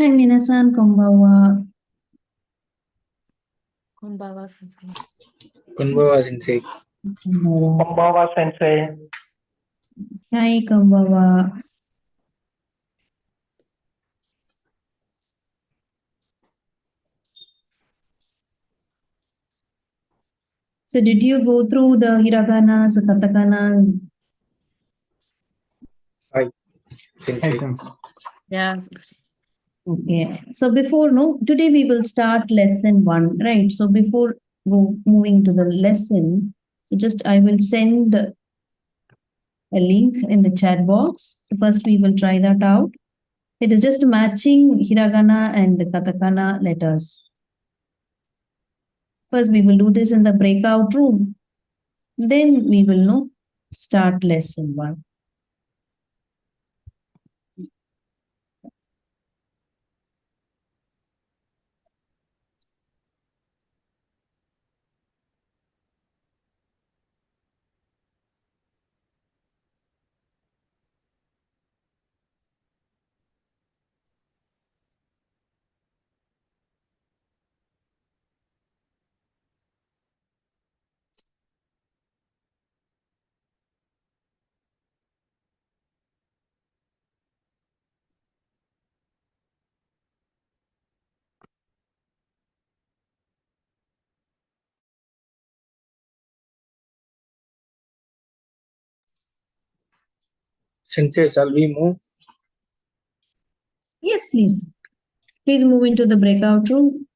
はい、皆さん、こんばんは。こんばんは、先生。Konbawa Sensei. こんばんは。こんばんは、先生。はい、こんばんは。So, did you go through the hiraganas, katakanas? Hi, Hey, Sensei. sensei. Yeah, Okay. So, before, no, today we will start lesson 1, right? So, before moving to the lesson, so just I will send a link in the chat box. So, first we will try that out. It is just matching hiragana and katakana letters. First, we will do this in the breakout room. Then we will know start lesson 1. Sensei, shall we move? Yes, please. Please move into the breakout room.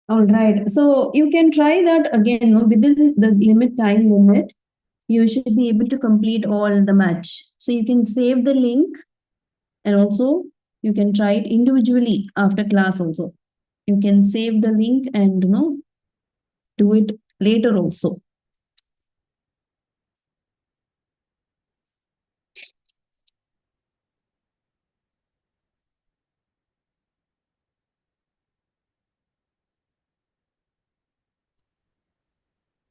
All right. So you can try that again, no, within the time limit. You should be able to complete all the match. So you can save the link and also you can try it individually after class also. You can save the link and do it later also.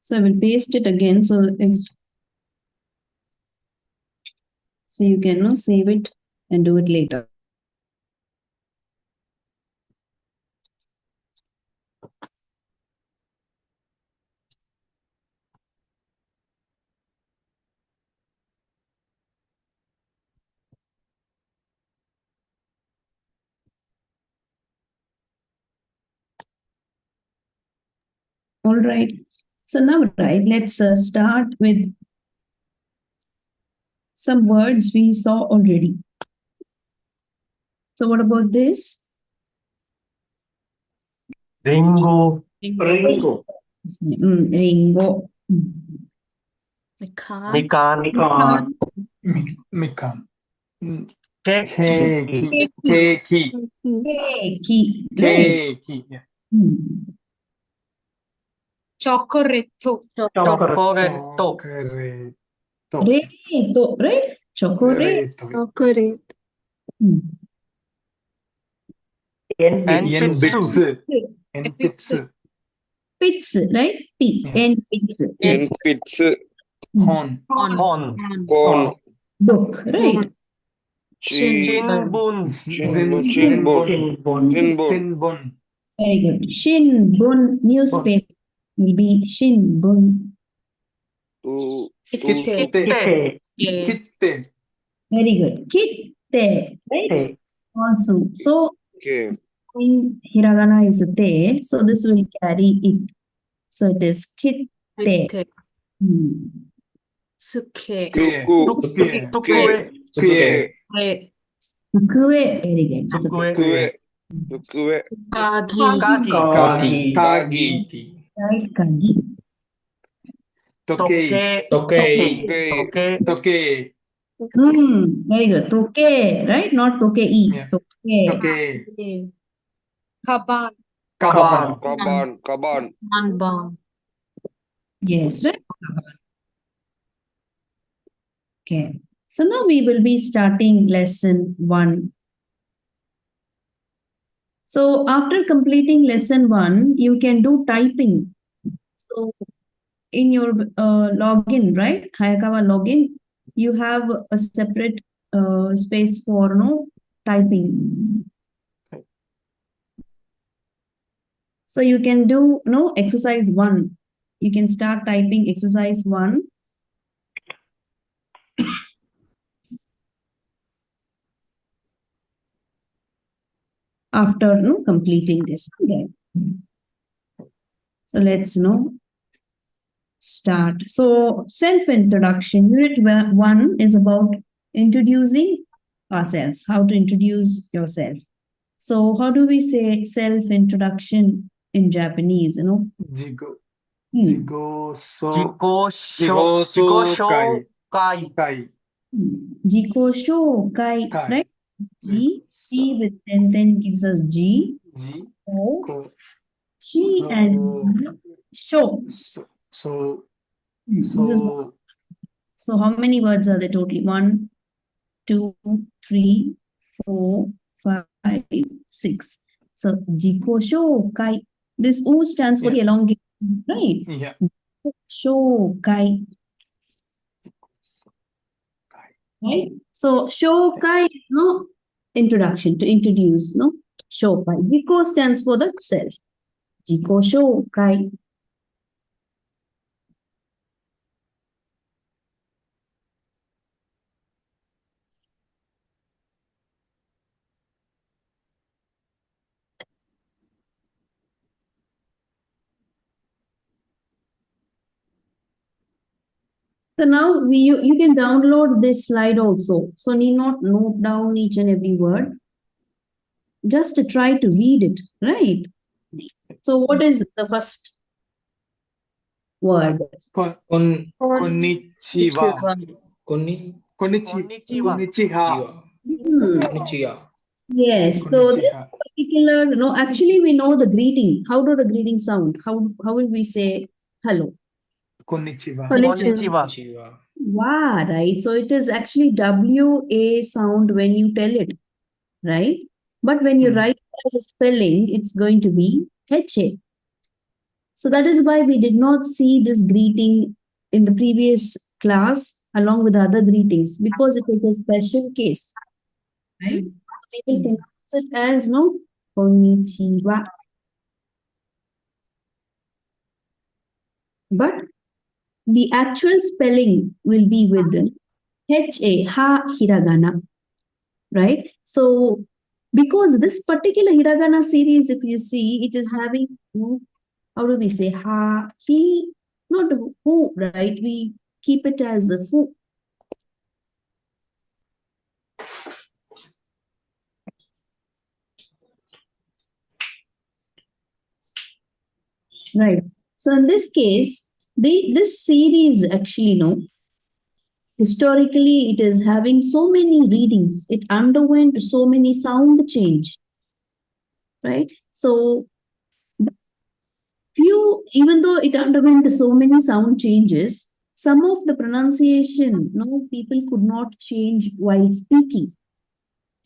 So I will paste it again. So you can save it and do it later. All right. So now, right, let's start with some words we saw already. So what about this? Ringo. Ringo. Ringo. Mikan. Mikan. Mikan. Keki. Keki. Keki. Right. Keki. Yeah. Chocoretto. Chocoretto. Reto, right? Chocolate. Chocorate. Yen bits. Yen bits. Pits, right? P. Yes. N. Pits, Horn. On. corn, Book, right? Shinbun. Shinbun. Shinbun. Very good. Shinbun newspaper will be Shinbun. Kitte. Yeah. Kitte. Very good. Kitte, right? Also, so Okay. in hiragana is te, so this will carry it. So it is kitte. Kitte. Hmm. Tsuke. Tuke. Tukue. Tuke. Re. Tukue, very good. Just a- Tukue. Tukue. Kagi. Kagi. Kagi. right, kagi. Tokei. Toke. Toke. Very good. Toke, right? Not tokei. Yeah. Toke. Toke. Kaban. Kaban. Kaban. Kanban. Yes, right? Okay. So now we will be starting lesson 1. So after completing lesson 1, you can do typing. So in your login, right? Hayakawa login, you have a separate space for typing. So you can do exercise 1. You can start typing exercise 1. After completing this. Okay. So let's start. So self-introduction. Unit 1 is about introducing ourselves, how to introduce yourself. So how do we say self-introduction in Japanese? Jigo. Hmm. Jikoshokai. Kai. Jiko shokai, Kai. right? G with then gives us G. Ji. O, Ko. she So- and show. So. This is so how many words are there totally? 1, 2, 3, 4, 5, 6. So jiko shokai. This O stands for the elongation, right? Yeah. Shokai. Right? So shokai is introduction, to introduce, shokai. Jiko stands for the self. Jiko shokai. So now you can download this slide also. So need not note down each and every word. Just try to read it, right? So what is the first word? Kon- Kon. Konnichiwa. Konni. Konnichiwa. Konnichiwa. Hmm. Konnichiwa. Yes, so this Konnichiwa. particular, no, actually we know the greeting. How do the greeting sound? How will we say hello? Konnichiwa. Konnichiwa. Konnichiwa. Wow, right? So it is actually WA sound when you tell it, right? But when you Hmm. write it as a spelling, it's going to be HA. So that is why we did not see this greeting in the previous class along with other greetings because it is a special case, right? We will pronounce it as no konnichiwa. But the actual spelling will be with HA, ha hiragana, right? So because this particular hiragana series, if you see, it is having, how do we say, ha, he, not who, right? We keep it as a fu. Right. So in this case, this series actually, historically it is having so many readings. It underwent so many sound change. Right. So even though it underwent so many sound changes, some of the pronunciation, people could not change while speaking.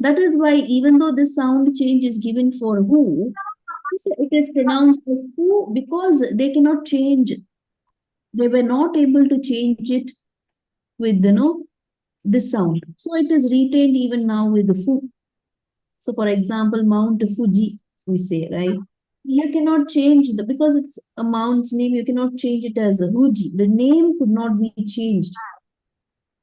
That is why even though this sound change is given for who, it is pronounced as who because they cannot change. They were not able to change it with this sound. So it is retained even now with the fu. So for example, Mount Fuji, we say, right? You cannot change because it's a mount's name, you cannot change it as a Fuji. The name could not be changed.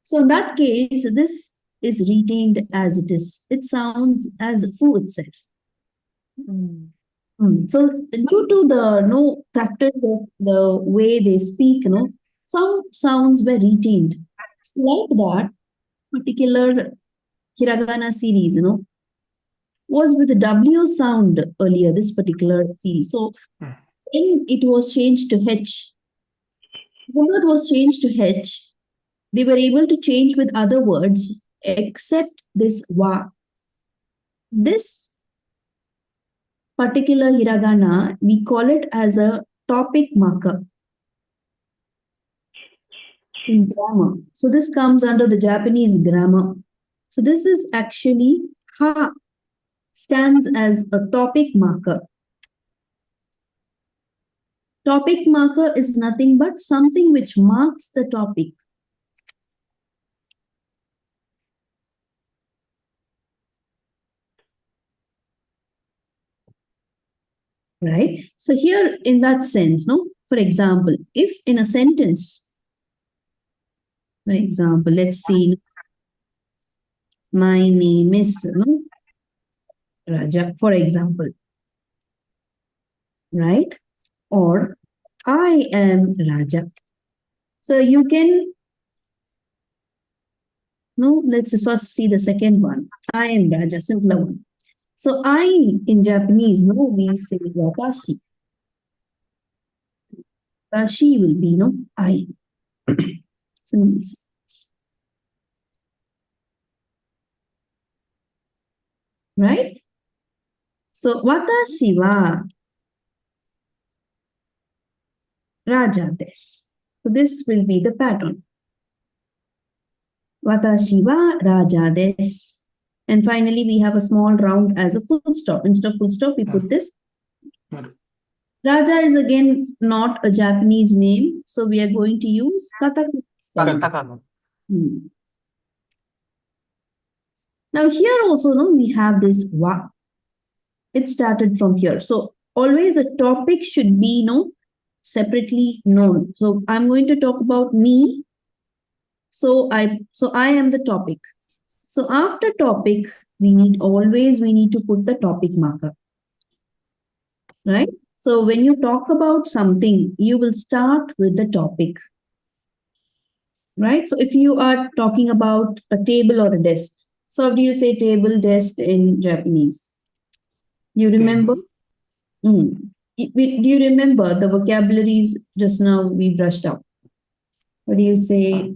So in that case, this is retained as it is. It sounds as fu itself. So due to the practice of the way they speak, some sounds were retained. So like that particular hiragana series, was with the W sound earlier, this particular series. So Hmm. when it was changed to H, when it was changed to H, they were able to change with other words except this wa. This particular hiragana, we call it as a topic marker in grammar. So this comes under the Japanese grammar. So this is actually ha stands as a topic marker. Topic marker is nothing but something which marks the topic. Right? So here in that sense, for example, if in a sentence, for example, let's see, my name is Raja, for example, right? Or I am Raja. So you can, let's just first see the second one. I am Raja, simpler one. So I in Japanese, we say watashi. Watashi will be, I. So, right? So watashi wa Raja desu. So this will be the pattern. Watashi wa Raja desu. And finally, we have a small round as a full stop. Instead of full stop, we put this. Raja is again not a Japanese name, so we are going to use katakana spelling. Katakana. Now here also, we have this wa. It started from here. So always a topic should be, separately known. So I'm going to talk about me. So I am the topic. So after topic, we need to put the topic marker. Right? So when you talk about something, you will start with the topic. Right? So if you are talking about a table or a desk, so how do you say table, desk in Japanese? You remember? Do you remember the vocabularies just now we brushed up? What do you say?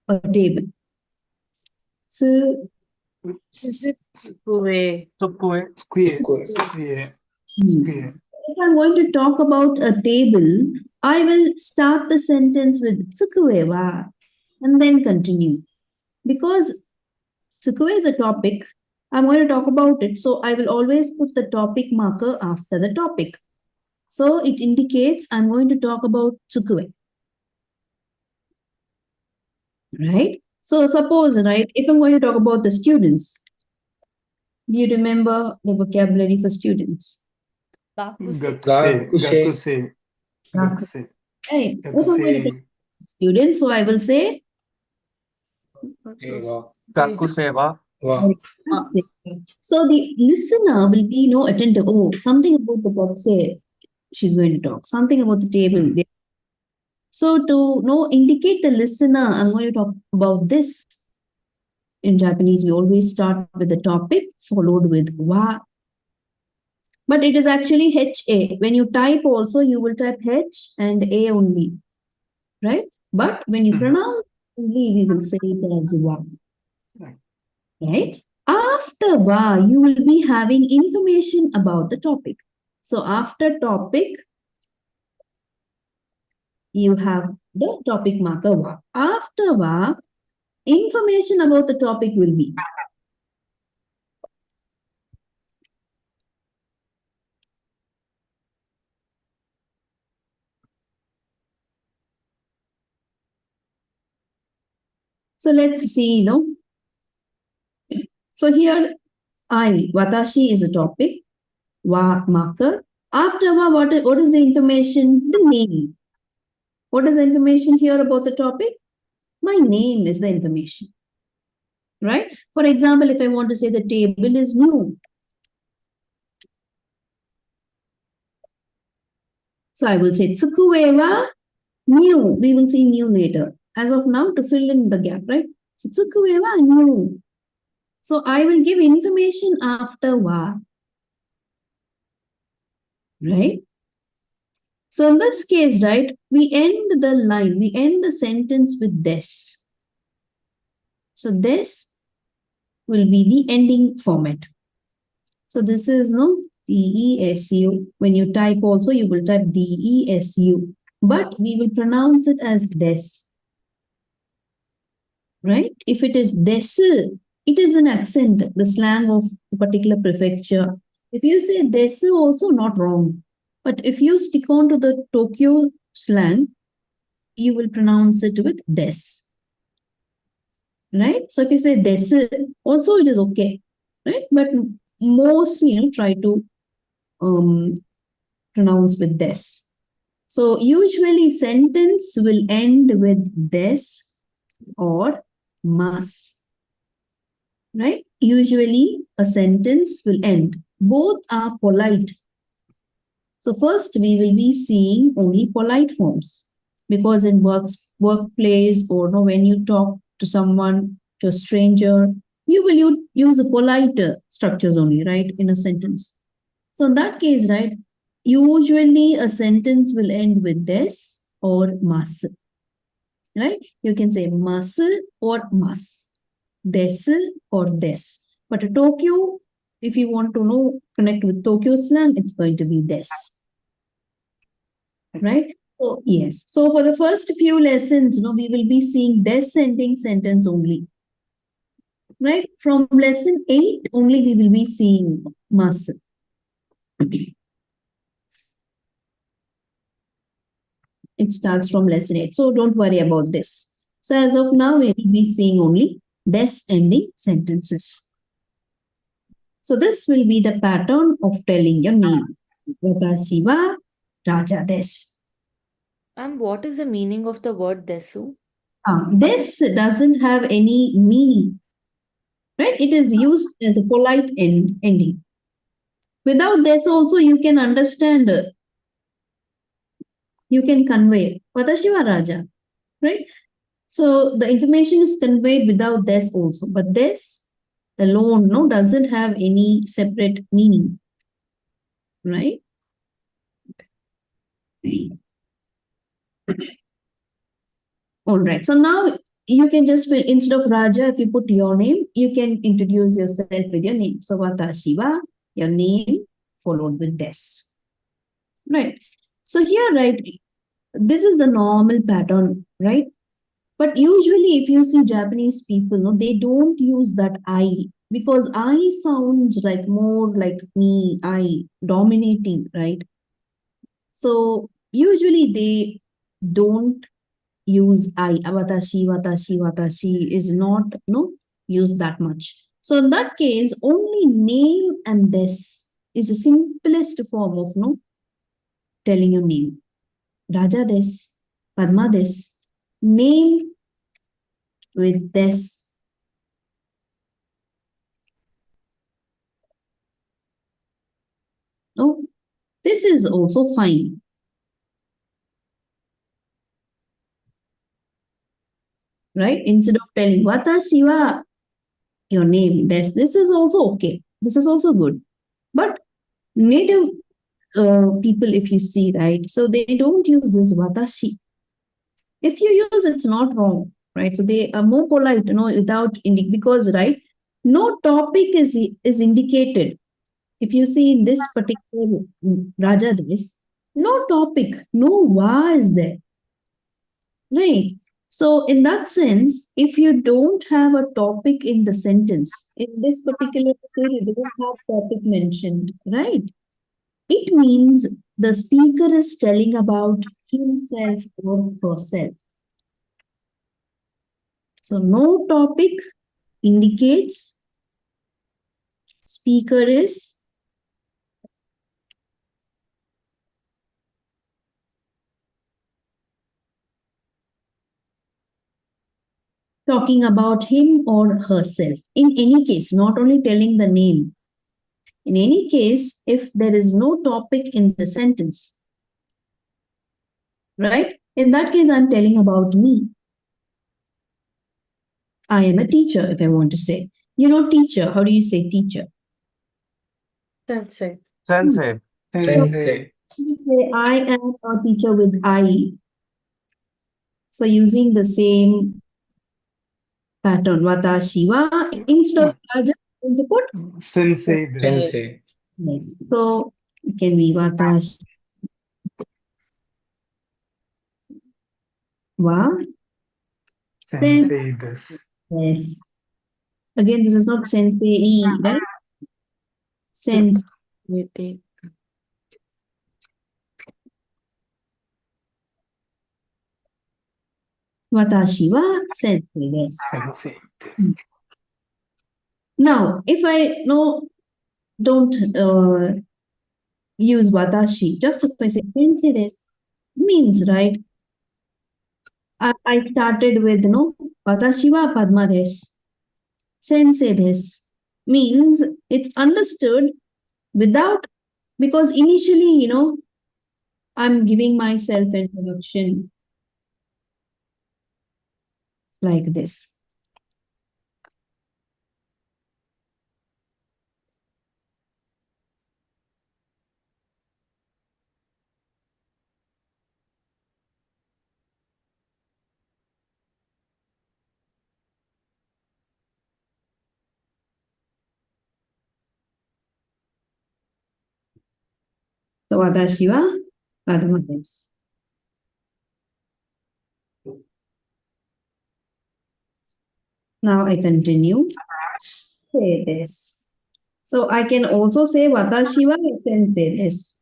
A table. So, Sukue. Sukue. Square. Square. hmm. Square. If I'm going to talk about a table, I will start the sentence with tsukue wa and then continue. Because tsukue is a topic, I'm going to talk about it. So I will always put the topic marker after the topic. So it indicates I'm going to talk about tsukue. Right? So suppose, right, if I'm going to talk about the students, do you remember the vocabulary for students? Gakuse. Gakuse. Gakuse. Right. If I'm going to talk Gakuse. about students, so I will say Gakuseva. so the listener will be attentive. Oh, something about the boxe she's going to talk, something about the table. So to indicate the listener, I'm going to talk about this. In Japanese, we always start with the topic followed with wa. But it is actually HA. When you type also, you will type H and A only. Right? But when you pronounce only, we will say it as wa. Right? After wa, you will be having information about the topic. So after topic, you have the topic marker wa. After wa, information about the topic will be. So let's see, So here, watashi is a topic, wa marker. After wa, what is the information? The name. What is the information here about the topic? My name is the information. Right? For example, if I want to say the table is new. So I will say tsukue wa new. We will see new later. As of now, to fill in the gap, right? So tsukue wa new. So I will give information after wa. Right? So in this case, right, we end the line, we end the sentence with this. So this will be the ending format. So this is DESU. When you type also, you will type DESU. But we will pronounce it as this. Right? If it is desu, it is an accent, the slang of a particular prefecture. If you say desu, also not wrong. But if you stick on to the Tokyo slang, you will pronounce it with des. Right? So if you say desu, also it is okay. Right? But mostly try to pronounce with des. So usually sentence will end with des or mas. Right? Usually a sentence will end. Both are polite. So first we will be seeing only polite forms because in workplace or when you talk to someone, to a stranger, you will use the polite structures only, right, in a sentence. So in that case, right, usually a sentence will end with des or mas. Right? You can say mas or mas, des or des. But a Tokyo, if you want to connect with Tokyo slang, it's going to be des. Right? So, yes. So for the first few lessons, we will be seeing des ending sentence only. Right? From lesson 8 only we will be seeing mas. It starts from lesson 8. So don't worry about this. So as of now, we will be seeing only des ending sentences. So this will be the pattern of telling your name. Watashi wa Raja desu. And what is the meaning of the word desu? This doesn't have any meaning. Right? It is used as a polite ending. Without this also you can understand. You can convey Watashi wa Raja. Right? So the information is conveyed without this also. But this alone doesn't have any separate meaning. Right? All right. So now you can just fill, instead of Raja, if you put your name, you can introduce yourself with your name. So Watashi wa, your name followed with des. Right. So here, right, this is the normal pattern, right? But usually if you see Japanese people, no, they don't use that I, because I sounds like more like me, I, dominating, right? So usually they don't use I. Watashi, watashi, watashi is not used that much. So in that case, only name and this is the simplest form of telling your name. Raja des, Padma des, name with des. No, this is also fine. Right? Instead of telling watashi wa, your name, this is also okay. This is also good. But native people, if you see, right, so they don't use this watashi. If you use, it's not wrong, right? So they are more polite, without because, right, no topic is indicated. If you see in this particular Raja this, no topic, no va is there, right? So in that sense, if you don't have a topic in the sentence, in this particular case, you don't have topic mentioned, right? It means the speaker is telling about himself or herself. So no topic indicates speaker is talking about him or herself. In any case, not only telling the name. In any case, if there is no topic in the sentence, right? In that case, I'm telling about me. I am a teacher, if I want to say. Teacher, how do you say teacher? Sensei. Sensei. Sensei. Say I am a teacher with I. So using the same pattern, watashi wa, instead of raja, going to put Sensei. Sensei. yes. So it can be watashi wa. Sensei this. Yes. Again, this is not sensei, right? Sense. With it. Watashi wa sensei desu. Sensei this. Now, if I don't use watashi, just if I say sensei desu, means, right? I started with watashi wa Padma desu. Sensei desu means it's understood without, because initially, I'm giving myself introduction like this. So watashi wa Padma desu. Now I continue. Say this. So I can also say watashi wa sensei desu.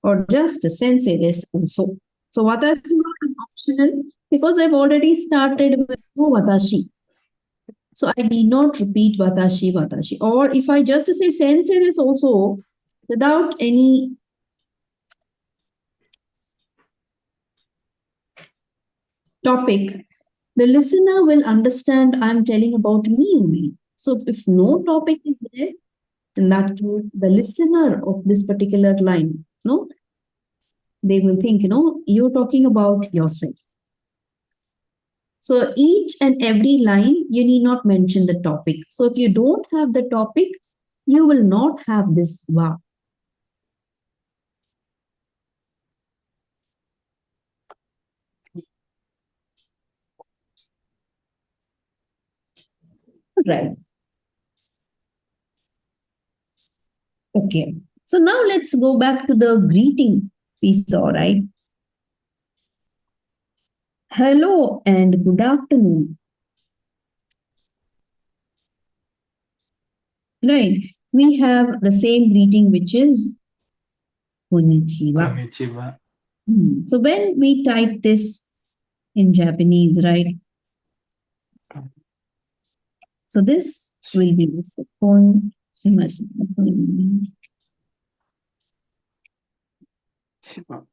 Or just sensei desu also. So watashi wa is optional because I've already started with watashi. So I need not repeat watashi, watashi. Or if I just say sensei desu also, without any topic, the listener will understand I'm telling about me only. So if no topic is there, in that case, the listener of this particular line, they will think, you're talking about yourself. So each and every line, you need not mention the topic. So if you don't have the topic, you will not have this va. Right. Okay. So now let's go back to the greeting we saw, right? Hello and good afternoon. Right. We have the same greeting, which is konnichiwa. Konnichiwa. So when we type this in Japanese, right? So this will be kon. Shiva.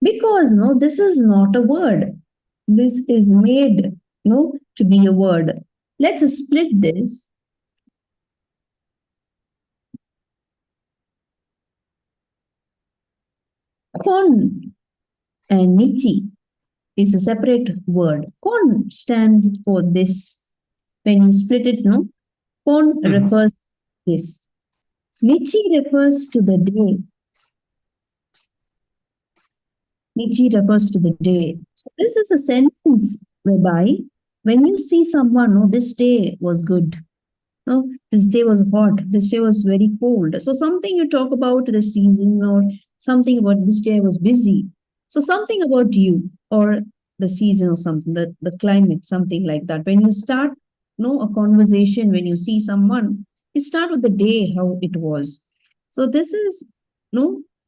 Because no, this is not a word. This is made to be a word. Let's split this. Kon and nichi is a separate word. Kon stands for this. When you split it, no, kon refers to this. Nichi refers to the day. Nichi refers to the day. So this is a sentence whereby when you see someone, oh, this day was good. No, this day was hot. This day was very cold. So something you talk about the season or something about this day was busy. So something about you or the season or something, the climate, something like that. When you start, a conversation, when you see someone, you start with the day, how it was. So this is,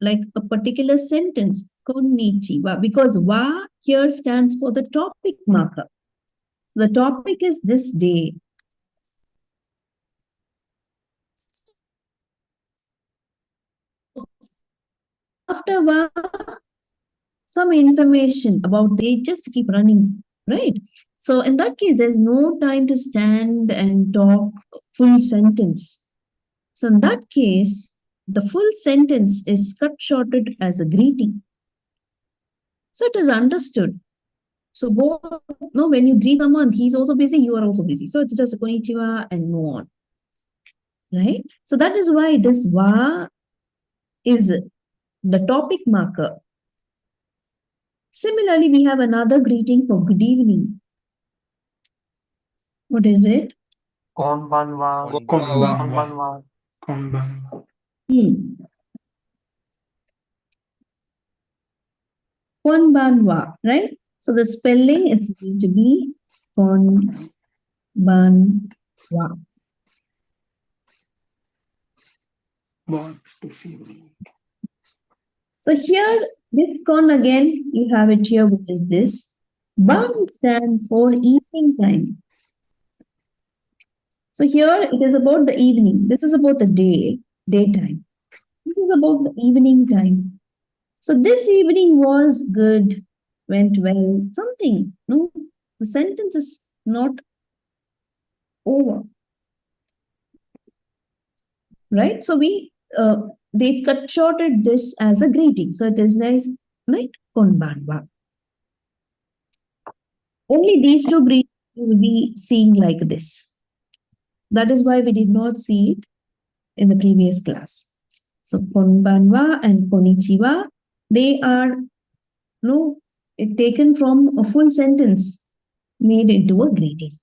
like a particular sentence, konnichiwa, because wa here stands for the topic marker. So the topic is this day. After wa, some information about they just keep running, right? So in that case, there's no time to stand and talk full sentence. So in that case, the full sentence is cut shorted as a greeting. So it is understood. So both, when you greet someone, he's also busy, you are also busy. So it's just konnichiwa and move on. Right? So that is why this wa is the topic marker. Similarly, we have another greeting for good evening. What is it? Konbanwa. Konbanwa. Konbanwa. Konbanwa. Konbanwa, right? So the spelling it's going to be konbanwa. Born this evening. So here, this kon again, you have it here, which is this. Ban stands for evening time. So here it is about the evening. This is about the daytime. This is about the evening time. So this evening was good, went well, something. No, the sentence is not over. Right? So they cut shorted this as a greeting. So it is nice, right? Konbanwa. Only these two greetings you will be seeing like this. That is why we did not see it in the previous class. So konbanwa and konnichiwa, they are taken from a full sentence made into a greeting.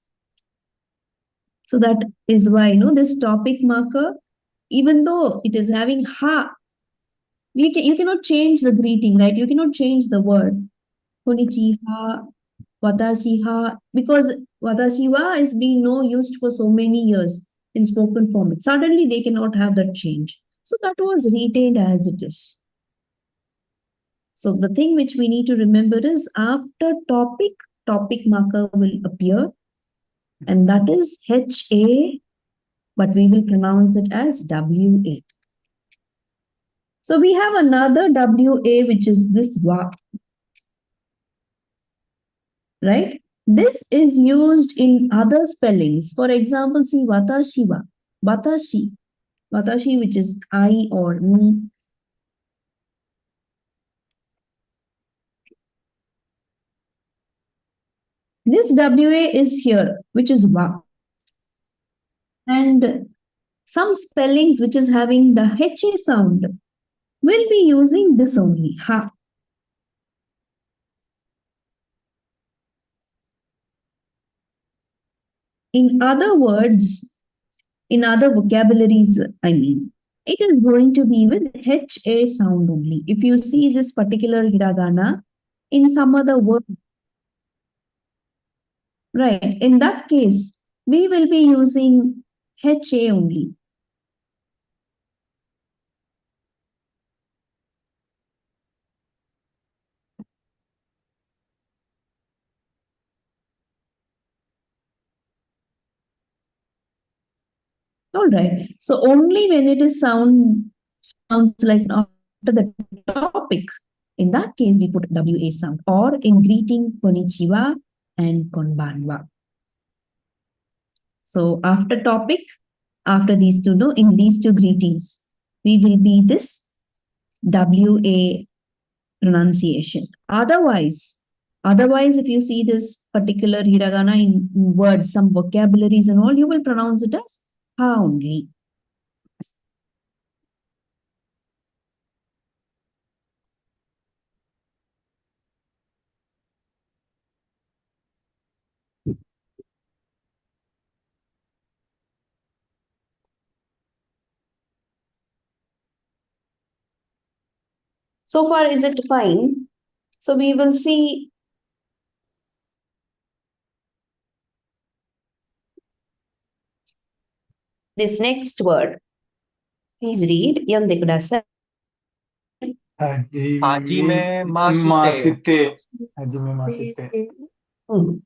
So that is why this topic marker, even though it is having ha, you cannot change the greeting, right? You cannot change the word konnichiwa, watashi ha, because watashi wa is being used for so many years in spoken format. Suddenly they cannot have that change. So that was retained as it is. So the thing which we need to remember is after topic marker will appear, and that is HA, but we will pronounce it as WA. So we have another WA, which is this wa, right? This is used in other spellings. For example, see watashi wa, watashi, which is I or me. This WA is here, which is wa. And some spellings which is having the HA sound will be using this only, ha. In other words, in other vocabularies, I mean, it is going to be with HA sound only. If you see this particular hiragana in some other word, right, in that case, we will be using HA only. All right. So only when it is sounds like after the topic, in that case we put WA sound, or in greeting konnichiwa and konbanwa. So after topic, after these two, no, in these two greetings, we will be this WA pronunciation. Otherwise, if you see this particular hiragana in words, some vocabularies and all, you will pronounce it as ha only. So far, is it fine? So we will see this next word. Please read. Yonde kudasai. Hajime masite. Hajime masite. Mm.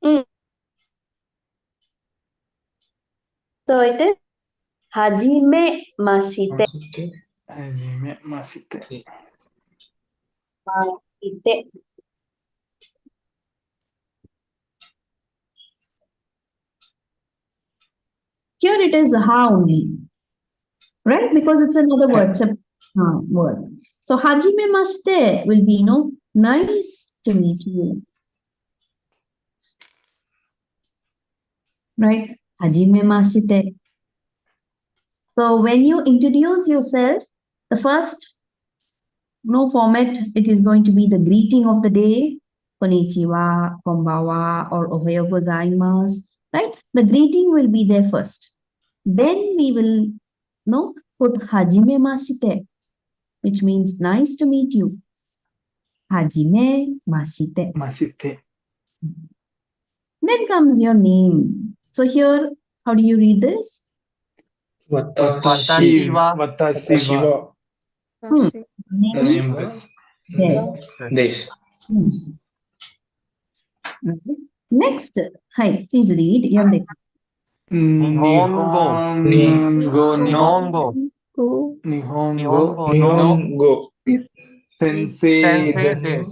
Mm. So it is hajime mashite. Hajime masite. Mashite. Here it is ha only, right? Because it's another word, word. So hajime mashite will be, nice to meet you. Right? Hajime mashite. So when you introduce yourself, the first format, it is going to be the greeting of the day, konnichiwa, konbawa, or ohayo gozaimasu, right? The greeting will be there first. Then we will put hajime mashite, which means nice to meet you. Hajime mashite. Masite. Then comes your name. So here, how do you read this? Watashi Watashi wa. The name this. Yes. This. Next, hi, please read. Yonde. Nihongo no Nihongo no no sensei Sensei desu.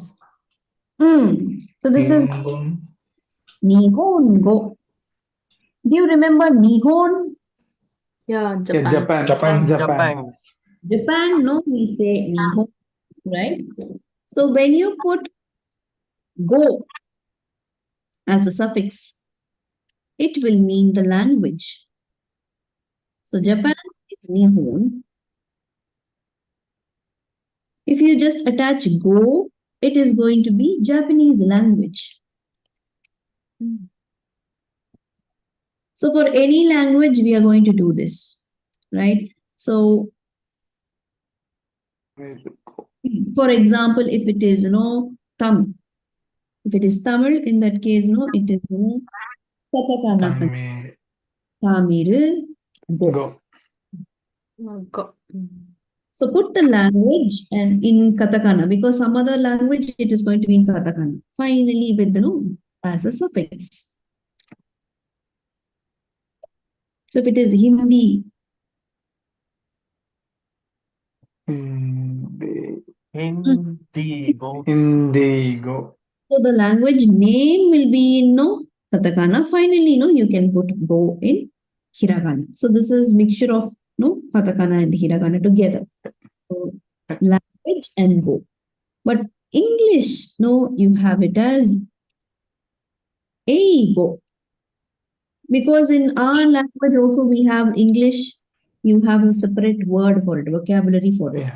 So this is Nihongo. Do you remember Nihon? Yeah, Yeah, Japan. Japan. Japan, no, we say Nihon, right? So when you put go as a suffix, it will mean the language. So Japan is Nihon. If you just attach go, it is going to be Japanese language. So for any language, we are going to do this, right? So for example, if it is, Tamil. If it is Tamil, in that case, it is, katakana. Tamiru, go. Go. So put the language and in katakana, because some other language, it is going to be in katakana. Finally, with, as a suffix. So if it is Hindi, Indigo. so the language name will be in katakana. Finally, you can put go in hiragana. So this is mixture of katakana and hiragana together. So language and go. But English, you have it as eigo. Because in our language also we have English, you have a separate word for it, vocabulary for it.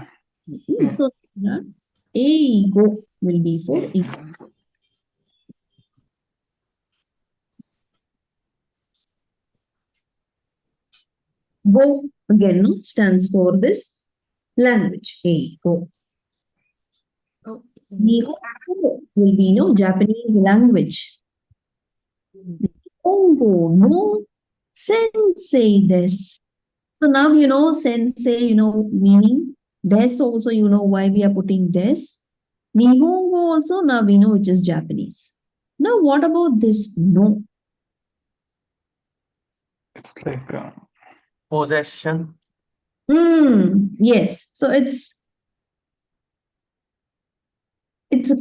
Yeah. So eigo will be for English. Go again no, stands for this language. A go. Okay. Nihongo will be no Japanese language. Nihongo no sensei desu. So now you know sensei, you know meaning. Desu also you know why we are putting desu. Nihongo also now we know which is Japanese. Now what about this no? It's like Possession. Yes. So it's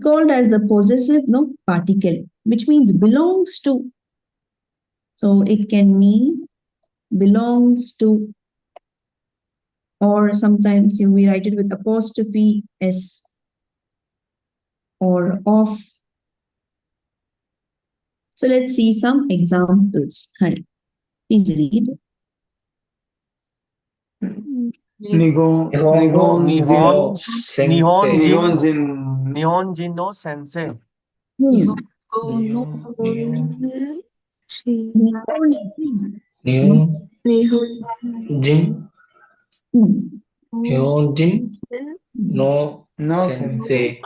called as the possessive no particle, which means belongs to. So it can mean belongs to, or sometimes we write it with apostrophe s or of. So let's see some examples. Hi, please read. Nihon Nihon Sensei. Nihonjin no sensei. Hmm. Jin Hyunjin no No Sensei.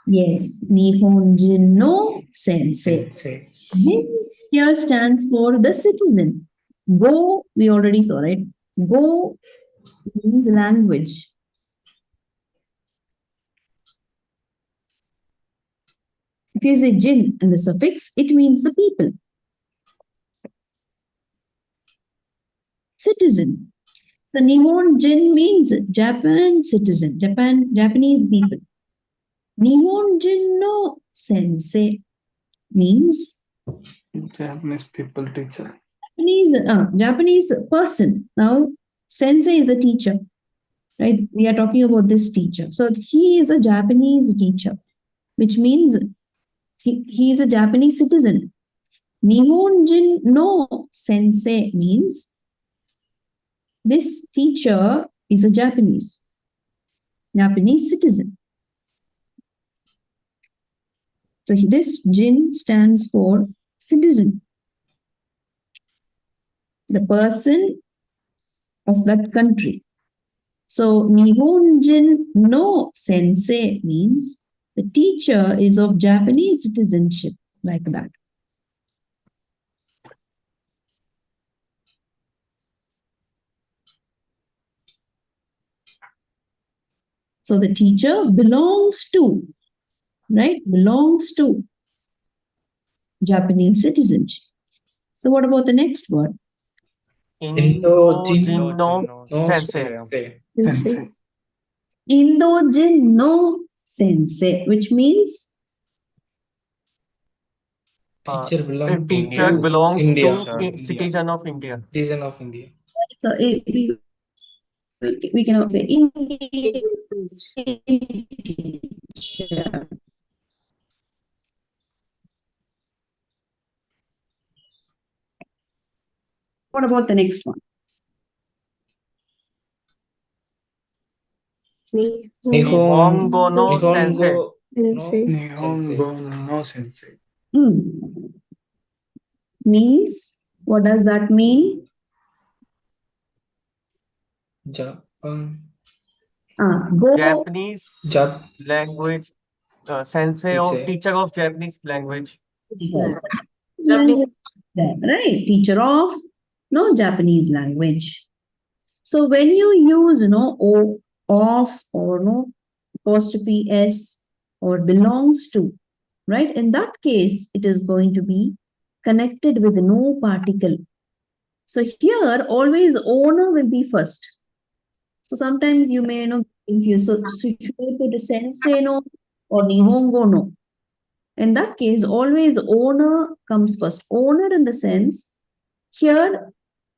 Yes, Nihonjin no sensei. Sensei. Jin here stands for the citizen. Go, we already saw, right? Go means language. If you say jin in the suffix, it means the people. Citizen. So Nihon Jin means Japan citizen, Japanese people. Nihon Jin no sensei means Japanese people teacher. Japanese person. Now, sensei is a teacher, right? We are talking about this teacher. So he is a Japanese teacher, which means he is a Japanese citizen. Nihonjin no sensei means this teacher is a Japanese citizen. So this jin stands for citizen. The person of that country. So Nihonjin no sensei means the teacher is of Japanese citizenship, like that. So the teacher belongs to, right? Belongs to Japanese citizenship. So what about the next word? Indojin no sensei. Sensei. Indojin no sensei, which means Teacher belongs Teacher to belongs India. to citizen of India. Citizen of India. so we cannot say Indian teacher. What about the next one? Nihongo no sensei. Nihongo no sensei. Means, what does that mean? Japan. Go. Japanese Jap. language. Sensei or Teacher. teacher of Japanese language. Language, right? Teacher of no Japanese language. So when you use o, of, or no apostrophe s, or belongs to, right? In that case, it is going to be connected with no particle. So here, always owner will be first. So sometimes you may confuse. So should I put sensei no or nihongo no? In that case, always owner comes first. Owner in the sense, here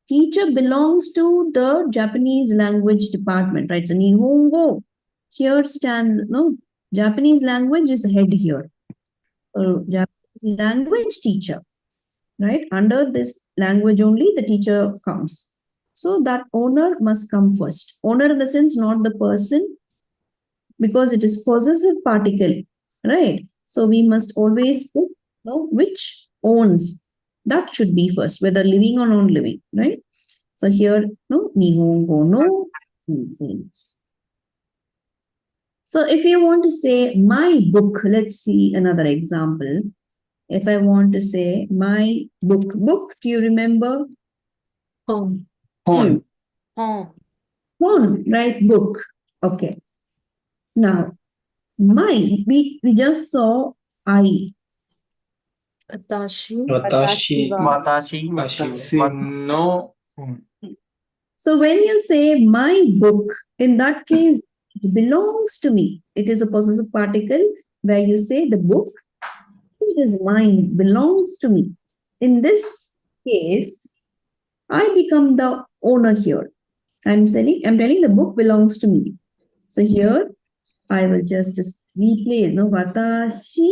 teacher belongs to the Japanese language department, right? So Nihongo here stands, Japanese language is head here. Japanese language teacher, right? Under this language only the teacher comes. So that owner must come first. Owner in the sense, not the person, because it is possessive particle, right? So we must always put which owns. That should be first, whether living or non-living, right? So here, no, Nihongo no sensei. So if you want to say my book, let's see another example. If I want to say my book, do you remember? Home. Hon. Home. Phone, right? Book. Okay. Now, my, we just saw I. Watashi. Watashi. Watashi. Watashi no hon. So when you say my book, in that case, it belongs to me. It is a possessive particle where you say the book, it is mine, belongs to me. In this case, I become the owner here. I'm telling the book belongs to me. So here I will just replace no watashi.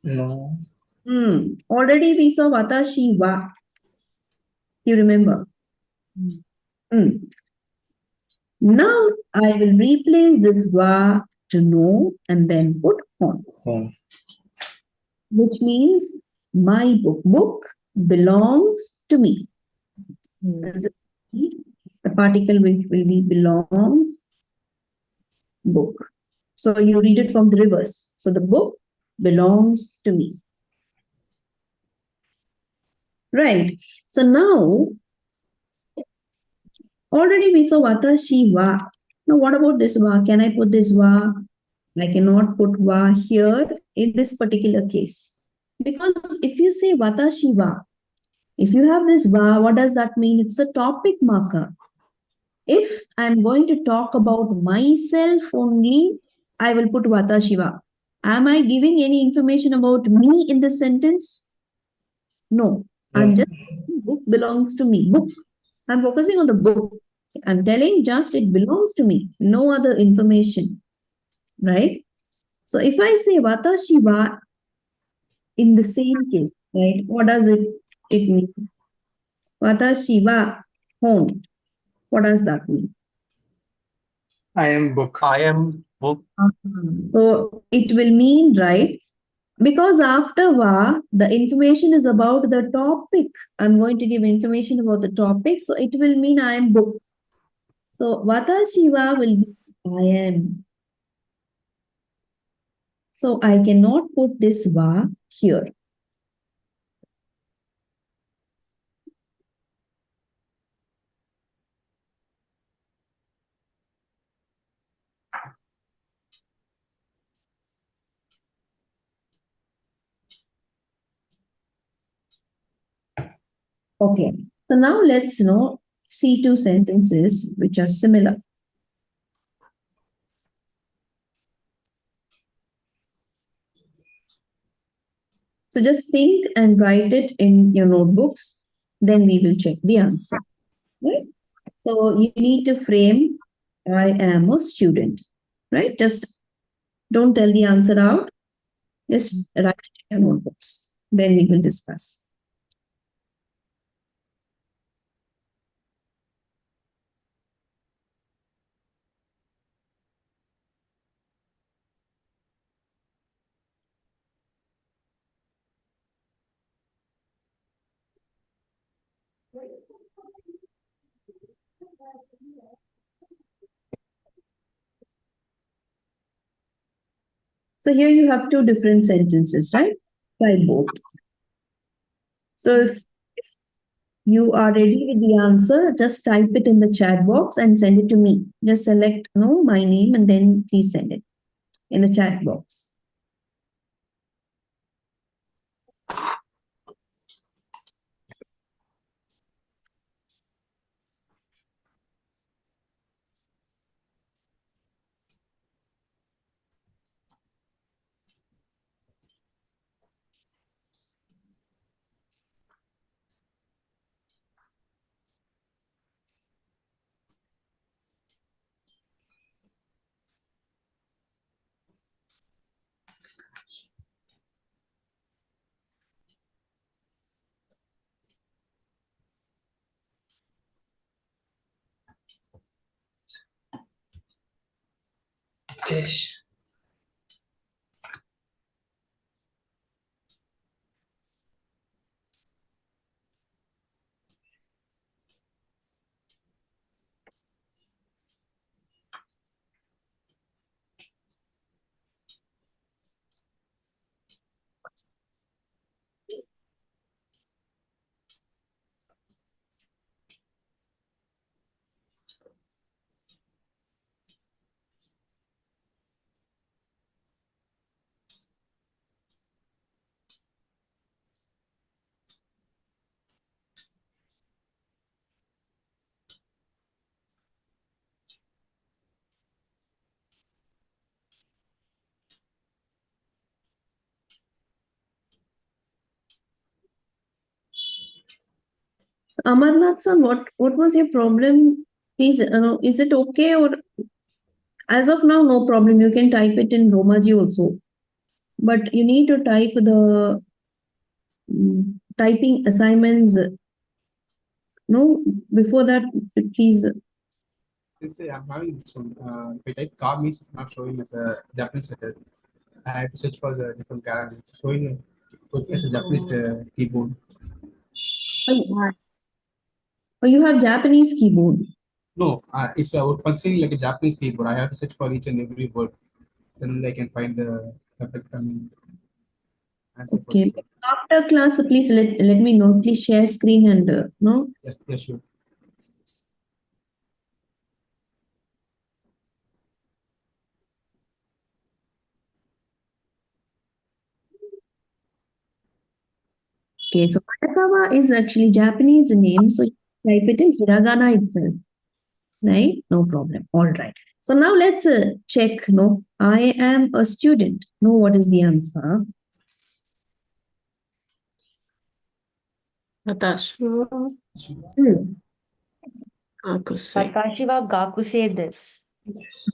No. Already we saw watashi wa. You remember? Mm. Now I will replace this wa to no and then put on, Home. which means my book belongs to me. The particle will be belongs book. So you read it from the reverse. So the book belongs to me. Right. So now, already we saw watashi wa. Now what about this wa? Can I put this wa? I cannot put wa here in this particular case. Because if you say watashi wa, if you have this wa, what does that mean? It's a topic marker. If I'm going to talk about myself only, I will put watashi wa. Am I giving any information about me in this sentence? No. I'm just book belongs to me. Book. I'm focusing on the book. I'm telling just it belongs to me. No other information. Right? So if I say watashi wa in the same case, right? What does it mean? Watashi wa hon. What does that mean? I am book. I am book. So it will mean, right? Because after va, the information is about the topic. I'm going to give information about the topic. So it will mean I am book. So watashi wa will be I am. So I cannot put this va here. Okay. So now let's see two sentences which are similar. So just think and write it in your notebooks. Then we will check the answer. Right? So you need to frame, I am a student. Right? Just don't tell the answer out. Just write it in your notebooks. Then we will discuss. So here you have two different sentences, right? Try both. So if you are ready with the answer, just type it in the chat box and send it to me. Just select my name and then please send it in the chat box. Yes. Amarnath-san, what was your problem? Please, is it okay, or as of now, no problem. You can type it in Romaji also, but you need to type the typing assignments. No, before that, please. Let's say I'm having this one. If I type ka means it's not showing as a Japanese letter. I have to search for the different character. It's showing as a Japanese keyboard. Oh, you have Japanese keyboard. No, it's functioning like a Japanese keyboard. I have to search for each and every word. Then I can find the perfect answer for Okay. this one. After class, please let me know. Please share screen and no. Yeah, sure. Okay, so Hayakawa is actually Japanese name, so you type it in hiragana itself, right? No problem. All right. So now let's check. No, I am a student. No, what is the answer? Watashi wa Hmm. gakusei. Watashi wa gakusei desu. Yes.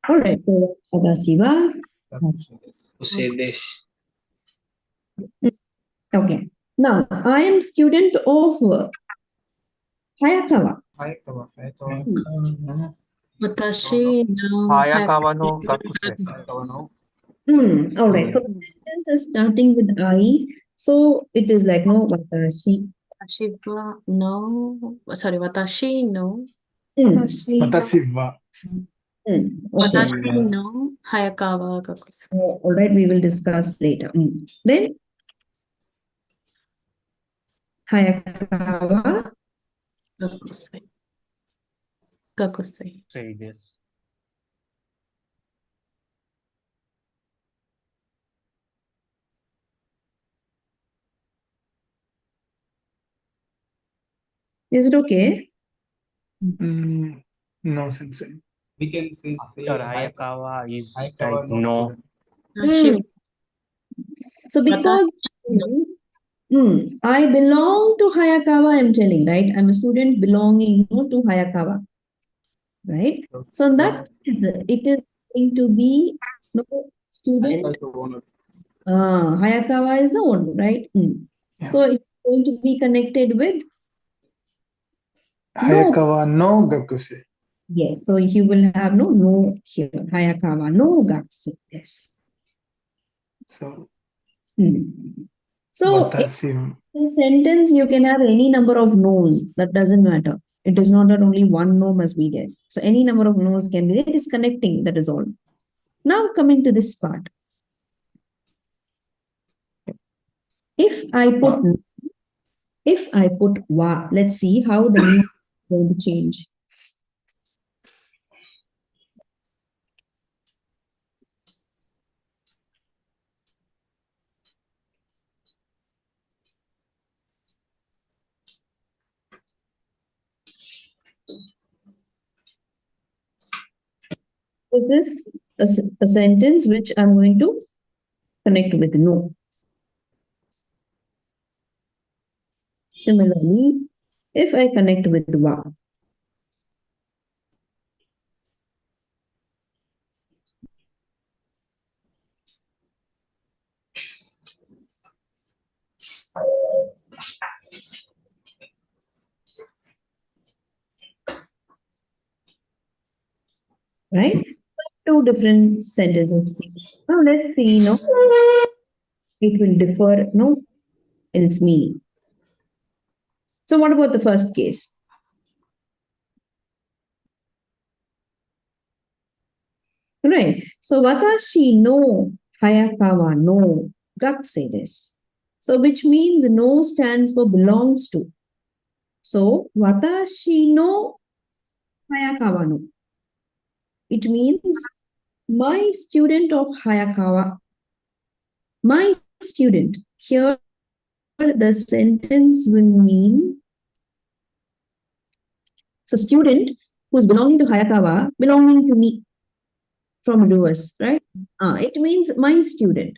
All right. So watashi wa. To say this. Okay. Now I am student of Hayakawa. Hayakawa. Watashi no Hayakawa no Gakusei. Hayakawa no. All right. So the sentence is starting with I. So it is like no watashi. Watashi wa no. Sorry, watashi no. Watashi wa. Okay. Watashi no Hayakawa gakusei. All right, we will discuss later. Then Hayakawa. Gakusei. Gakusei. Say this. Is it okay? No, sensei. We can say After Hayakawa is Hayakawa like no no. student. So because I belong to Hayakawa, I'm telling, right? I'm a student belonging to Hayakawa, right? So in that case, it is going to be no student. Hayakawa is the owner. Hayakawa is the owner, right? Yeah. So it's going to be connected with Hayakawa no Gakusei. yes. So you will have no here. Hayakawa no gakusei desu. So So watashi. in sentence, you can have any number of no's. That doesn't matter. It is not that only one no must be there. So any number of no's can be there. It is connecting. That is all. Now coming to this part. If I put wa, let's see how the meaning is going to change. So this is a sentence which I'm going to connect with no. Similarly, if I connect with wa, right? Two different sentences. Now let's see, it will differ, in its meaning. So what about the first case? Right. So watashi no Hayakawa no gakusei desu. So which means no stands for belongs to. So watashi no Hayakawa no. It means my student of Hayakawa. My student. Here the sentence will mean so student who's belonging to Hayakawa, belonging to me. from doers, right? It means my student.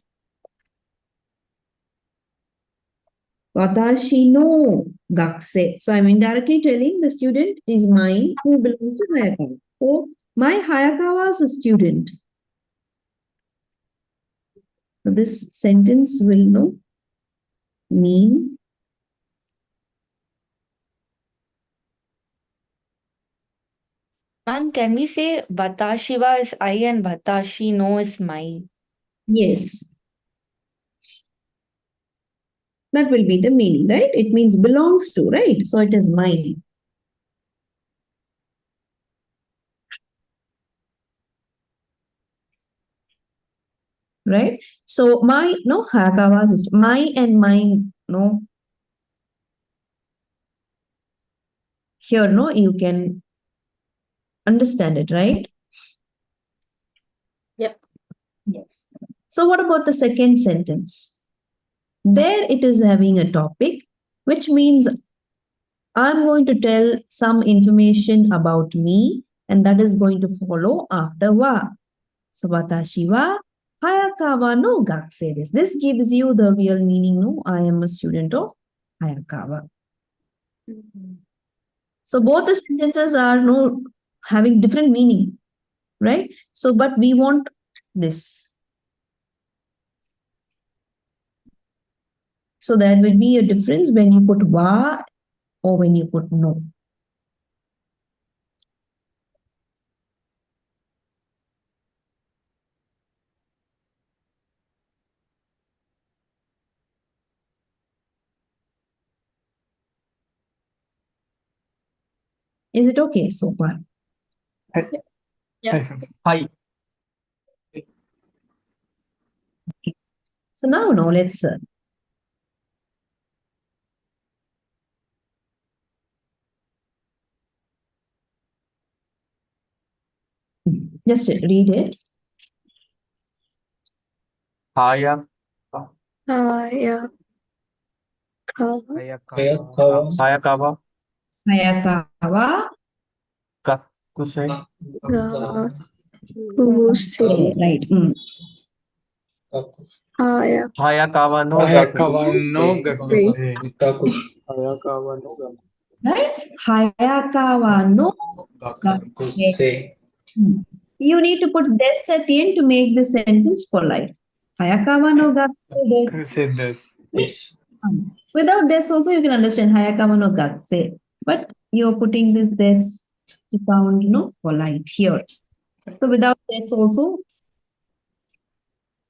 Watashi no gakse. So I'm indirectly telling the student is mine who belongs to Hayakawa. So my Hayakawa is a student. So this sentence will mean Ma'am, can we say Vatashiva is I and Vatashi no is my? yes. That will be the meaning, right? It means belongs to, right? So it is mine. Right? So my Hayakawa's is my and mine, here you can understand it, right? Yep. Yes. So what about the second sentence? There it is having a topic, which means I'm going to tell some information about me, and that is going to follow after wa. So watashi wa Hayakawa no gakusei desu. This gives you the real meaning, no? I am a student of Hayakawa. So both the sentences are having different meaning, right? So, but we want this. So there will be a difference when you put wa or when you put no. Is it okay so far? Yeah. Hi, Sensei. Hi. So now let's just read it. Haya. Hayakawa. Hayakawa. Hayakawa. Hayakawa. Gakusei. Okay, right. Hayakawa no Hayakawa no gakusei. gakusei. Right? Hayakawa no gakusei. You need to put des at the end to make the sentence polite. Hayakawa no gakusei desu. Say this. Yes. Without this also you can understand Hayakawa no gakusei. But you're putting this des to sound polite here. So without this also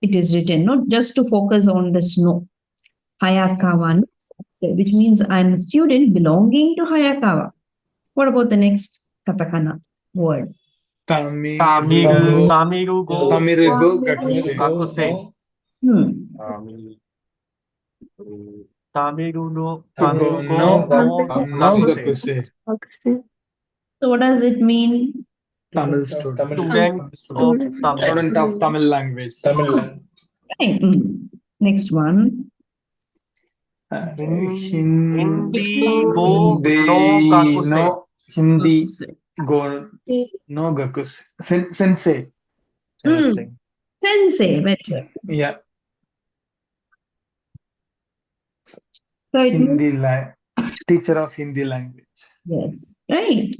it is written, not just to focus on this no. Hayakawa no gakusei, which means I'm a student belonging to Hayakawa. What about the next katakana word? Tamiru. Tamiru go Tamiru gakusei. gakusei. Tamiru no Go go no gakusei. So what does it mean? Tamil student. Student of Tamil. Student of Tamil language. Tamil. Right. Next one. Hindi go no gakusei. Hindi go no gakusei. Sensei. Sensei. Sensei. Very good. Yeah. So it means, Hindi teacher of Hindi language. yes. Right.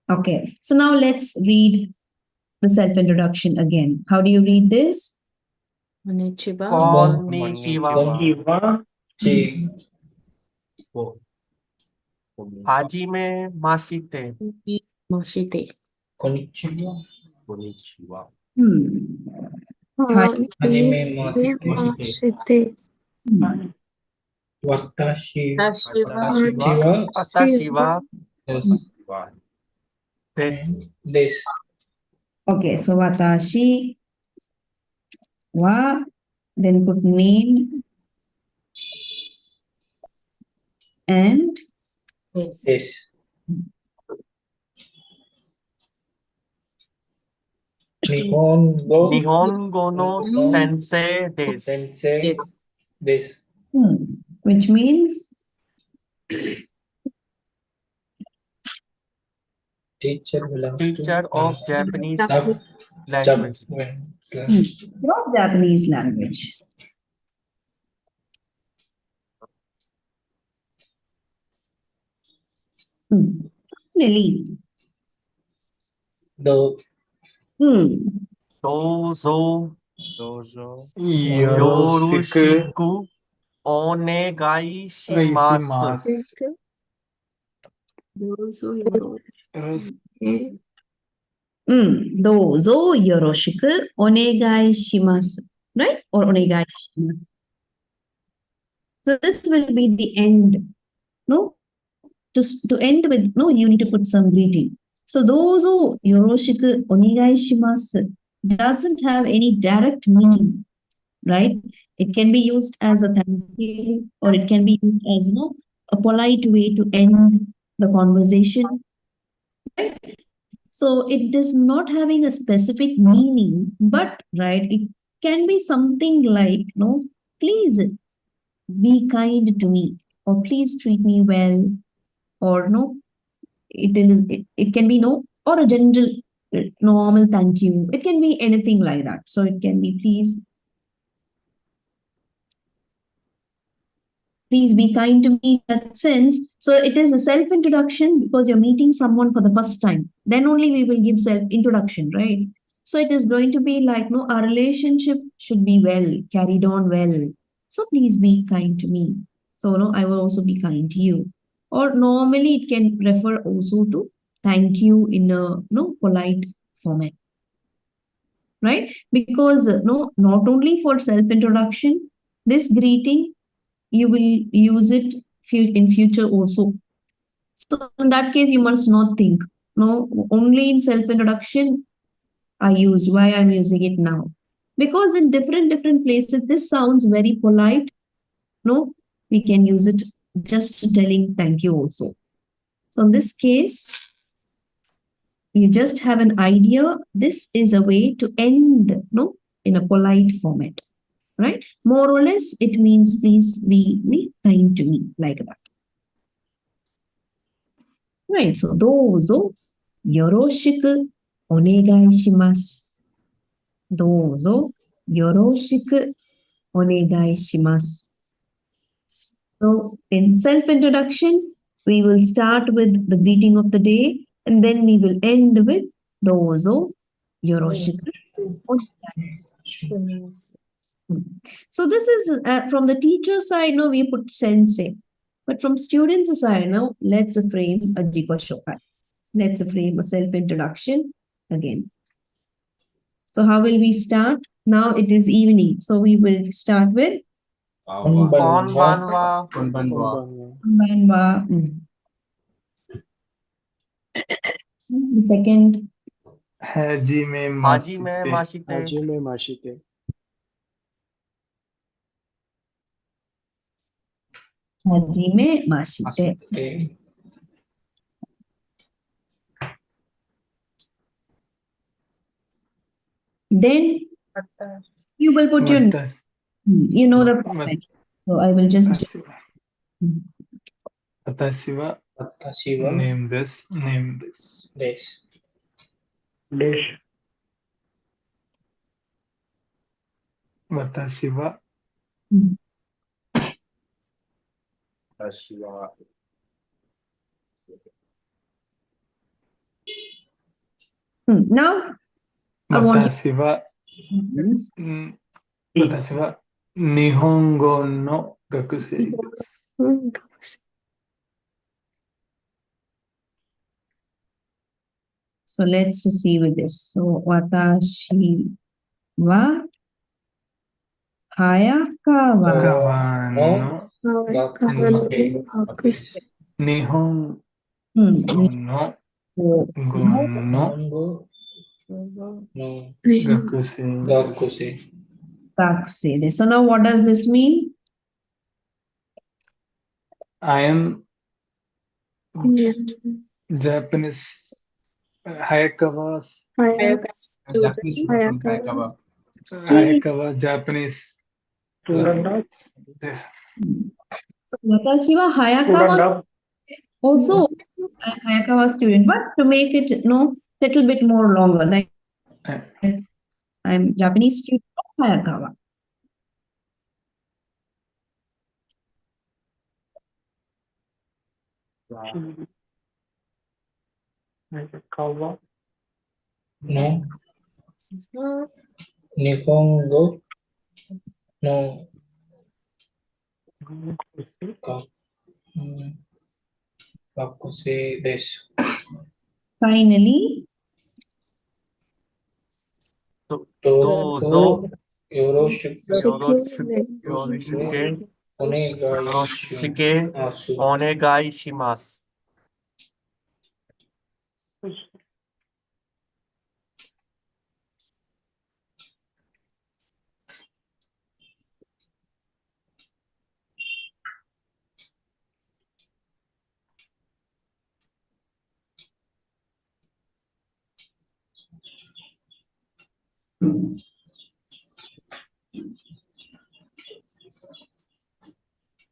Okay. So now let's read the self-introduction again. How do you read this? Konnichiwa. Konnichiwa. Hajime mashite. Mashite. Konnichiwa. Hajime Mashite. Watashi. Watashiwa. Yes. This. Okay, so watashi wa, then put name and This. Nihongo no sensei desu. Sensei. This. which means Teacher belongs Teacher to of Japanese Japanese. language. Of Japanese language. Lily. Do Dozo Yoroshiku yoroshiku onegai shimasu. Isimasu. Dozo yoroshiku onegai shimasu. Right? Or onegai shimasu. So this will be the end. No? To end with, no, you need to put some greeting. So dozo yoroshiku onegai shimasu doesn't have any direct meaning, right? It can be used as a thank you, or it can be used as, you know, a polite way to end the conversation. Right? So it is not having a specific meaning, but right, it can be something like, no, please be kind to me, or please treat me well, or no, it can be no, or a general normal thank you. It can be anything like that. So it can be please be kind to me in that sense. So it is a self-introduction because you're meeting someone for the first time. Then only we will give self-introduction, right? So it is going to be like, no, our relationship should be well, carried on well. So please be kind to me. So no, I will also be kind to you. Or normally it can refer also to thank you in a no polite format. Right? Because no, not only for self-introduction, this greeting you will use it in future also. So in that case, you must not think, no, only in self-introduction I used, why I'm using it now. Because in different places, this sounds very polite. No, we can use it just telling thank you also. So in this case, you just have an idea. This is a way to end, no, in a polite format. Right? More or less, it means please be kind to me, like that. Right, so dozo yoroshiku onegai shimasu. Dozo yoroshiku onegai shimasu. So in self-introduction, we will start with the greeting of the day, and then we will end with dozo yoroshiku onegai shimasu. So this is from the teacher side, no, we put sensei. But from students' side, no, let's frame a jiko shokai. Let's frame a self-introduction again. So how will we start? Now it is evening. So we will start with Konbanwa. Konbanwa. The second. Hajime Hajime Mashite. mashite. Hajime mashite. Then you will put your, you know the comment. So I will just. Watashi wa name this. Dash. Watashi wa Now I want Watashi wa Nihongo no gakusei desu. So let's see with this. So watashi wa hayakawa Kawa no Nihongo no gakusei desu. Gakusei. So now what does this mean? I am Japanese Hayakawa Japanese student from Hayakawa. Hayakawa Japanese Student of Yes. So watashi wa hayakawa Also, Hayakawa student, but to make it, little bit more longer, like Uh, I'm Japanese student of Hayakawa. Hayakawa. No. It's not. Nihongo. No. Ka. Bakuse desu. Finally, Dozo. Yoroshiku. Yoroshiku Onegaishimasu. Yoroshiku Onegaishimasu.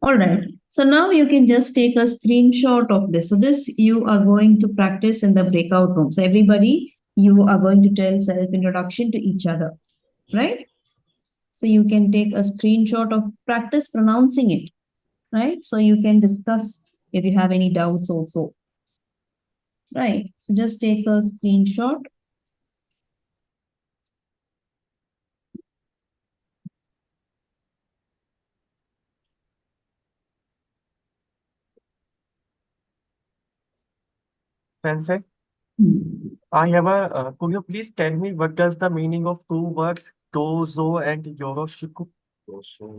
all right. So now you can just take a screenshot of this. So this you are going to practice in the breakout room. So everybody, you are going to tell self-introduction to each other, right? So you can take a screenshot of practice pronouncing it, right? So you can discuss if you have any doubts also. Right. So just take a screenshot. Sensei, Hmm. I have a, could you please tell me what does the meaning of two words, Dozo and Yoroshiku? So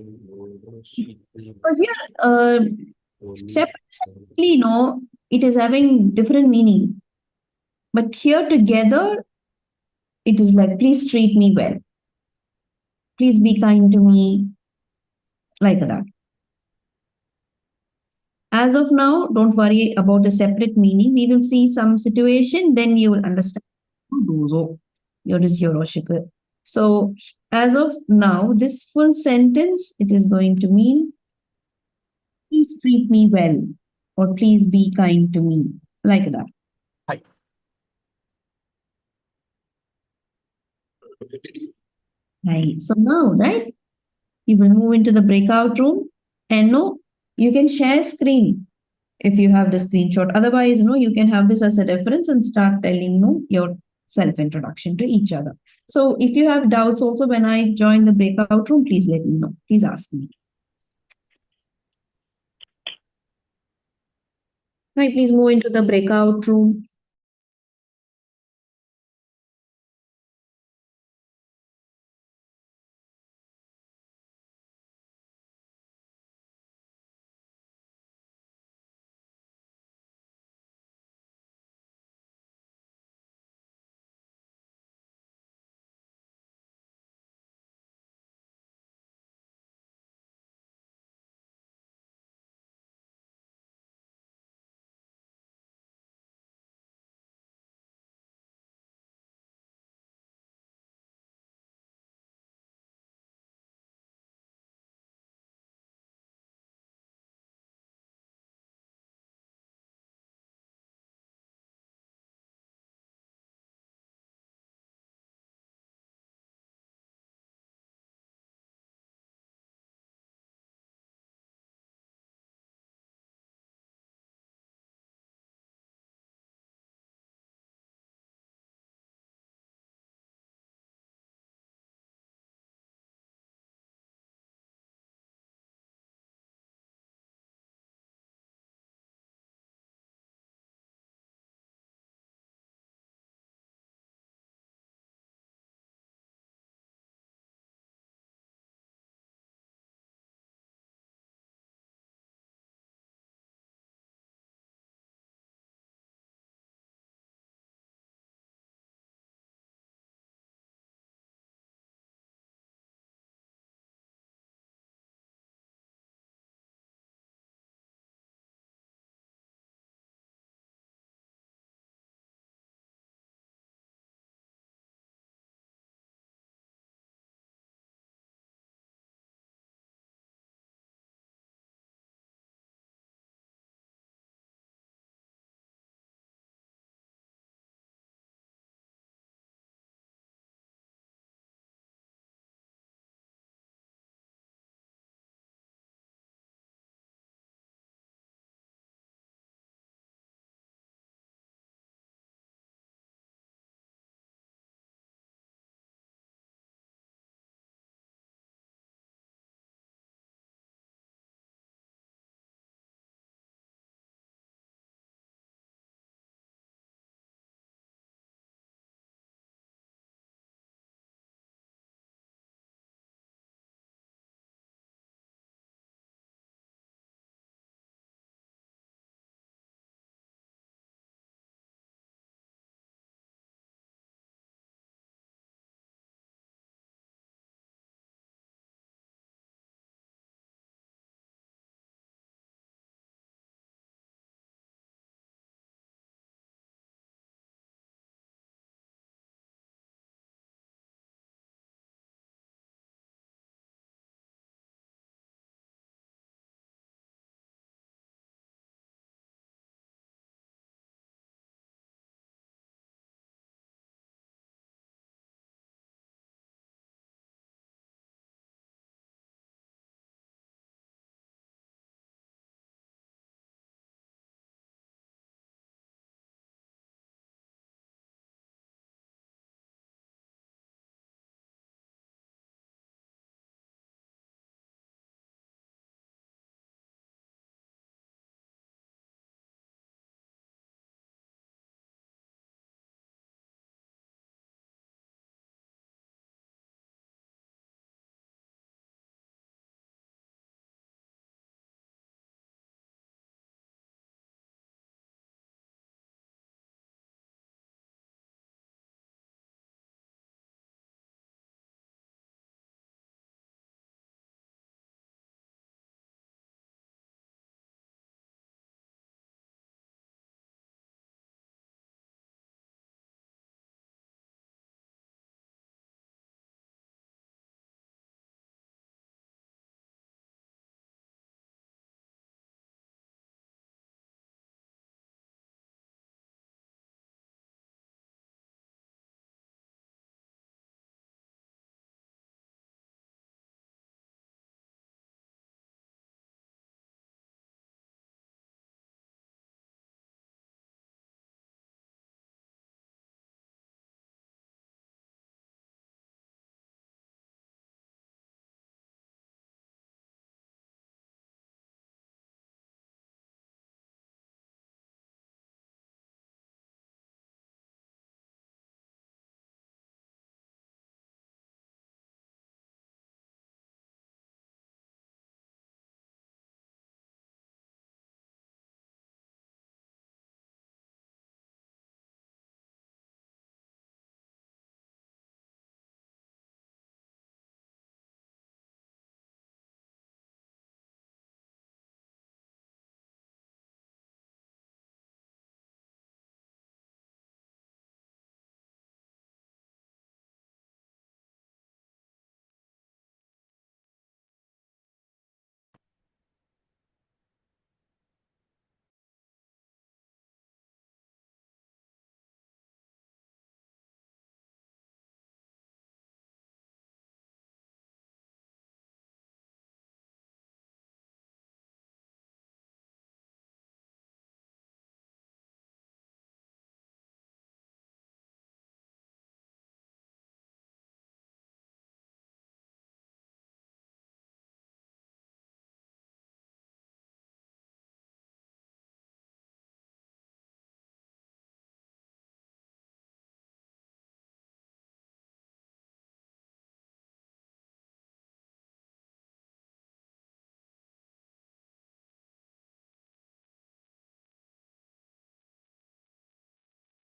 here, separately, it is having different meaning. But here together, it is like, please treat me well. Please be kind to me, like that. As of now, don't worry about a separate meaning. We will see some situation, then you will understand. Dozo, Yoroshiku. So as of now, this full sentence, it is going to mean, please treat me well, or please be kind to me, like that. Hi. Right. So now, right, you will move into the breakout room, and you can share screen if you have the screenshot. Otherwise, you can have this as a reference and start telling your self-introduction to each other. So if you have doubts also when I join the breakout room, please let me know. Please ask me. Right, please move into the breakout room.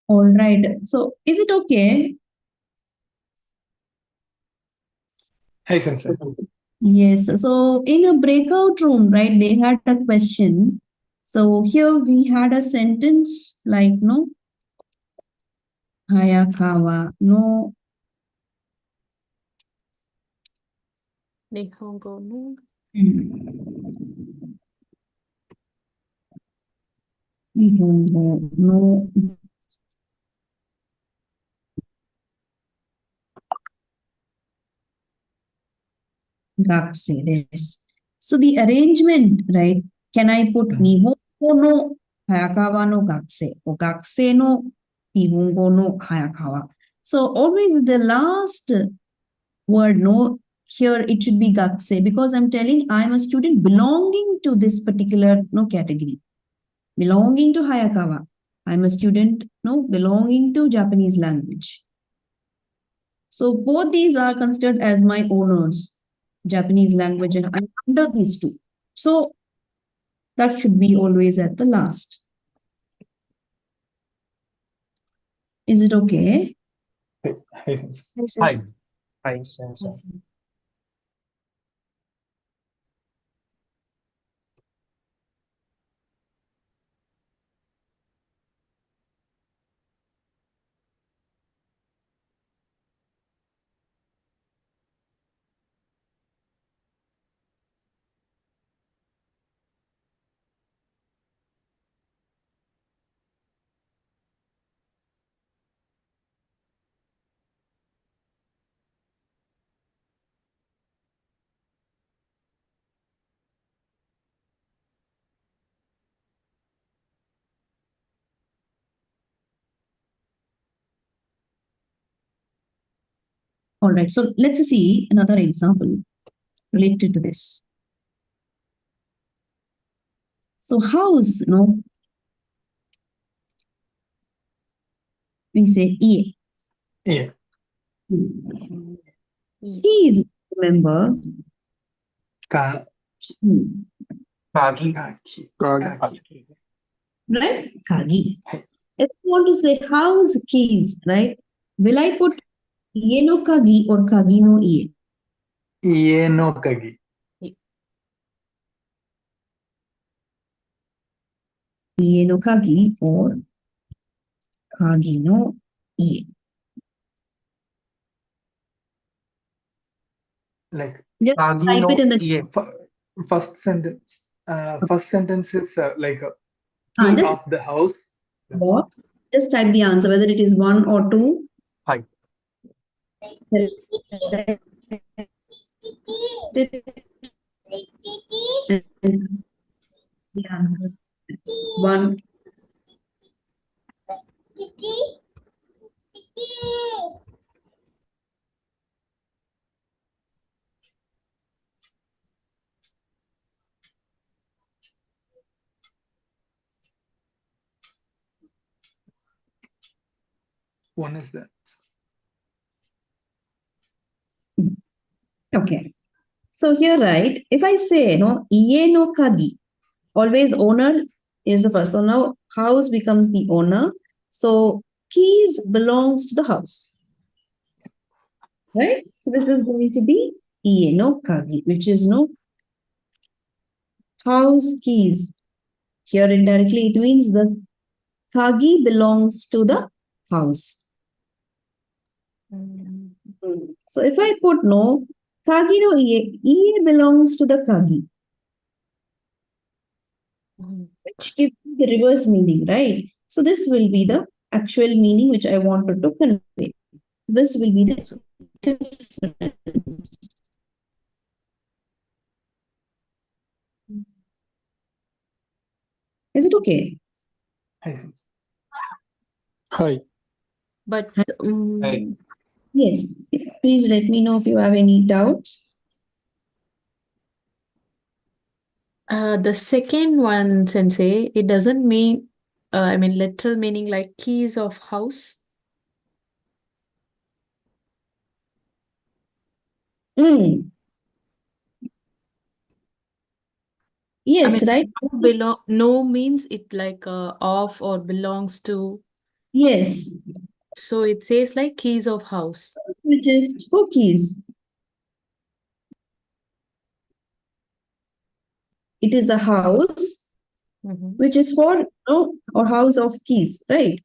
All right. So is it okay? Hi, Sensei. Yes. So in a breakout room, right, they had a question. So here we had a sentence like, no, Hayakawa, no, Nihongo no. Nihongo no Gakse des. So the arrangement, right? Can I put Nihongo no Hayakawa no Gakse or Gakse no Nihongo no Hayakawa? So always the last word no, here it should be Gakse because I'm telling I'm a student belonging to this particular no category. Belonging to Hayakawa. I'm a student no belonging to Japanese language. So both these are considered as my owners, Japanese language, and I'm under these two. So that should be always at the last. Is it okay? Hi, Sensei. Hi. Hi, Sensei. All right. So let's see another example related to this. So house, no, we say E. Yeah. Keys, remember, Ka, Kagi. kaki, Kagi. kaki. right? Kagi. Hey. If you want to say house keys, right? Will I put Ie no kagi or kagi no ie? Ie no kagi. Ie no kagi or kagi no ie. Like Just Kagi type no it in the ie. first sentence. First sentence is like a key just of the house. box. Just type the answer, whether it is 1 or 2. Hi. The answer is 1. One is that. Okay. So here, right, if I say, no, Ie no kagi, always owner is the first. So now house becomes the owner. So keys belongs to the house. Right? So this is going to be Ie no kagi, which is no house keys. Here indirectly it means the kagi belongs to the house. So if I put no, kagi no ie belongs to the kagi, which gives the reverse meaning, right? So this will be the actual meaning which I wanted to convey. This will be the difference. Is it okay? Hi, Sensei. Hi. But Yes. Please let me know if you have any doubts. the second one, Sensei, it doesn't mean, I mean, literal meaning like keys of house. Mm. Yes, I mean, right? no means it like of or belongs to. Yes, So it says like keys of house. which is for keys. It is a house Mhm. which is for or house of keys, right?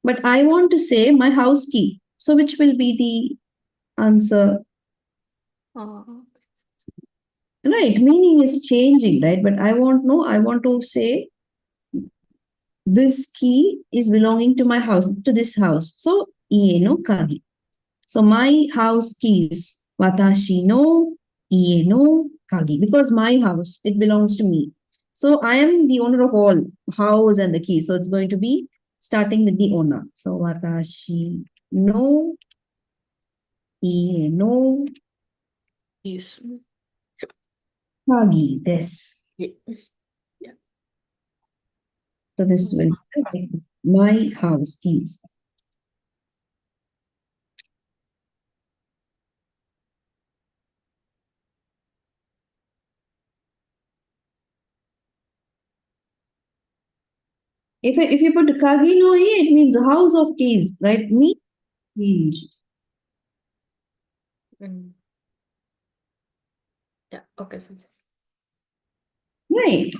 But I want to say my house key. So which will be the answer? Uh, Right, meaning is changing, right? But I want to say this key is belonging to my house, to this house. So, ie no kagi. So, my house keys, watashi no ie no kagi. Because my house, it belongs to me. So, I am the owner of all house and the key. So, it's going to be starting with the owner. So, watashi no ie no yes. kagi desu. Yeah. So this will be my house keys. If you put kagi no ie, it means house of keys, right? Me keys. Mm. Yeah. Okay, Sensei. Right.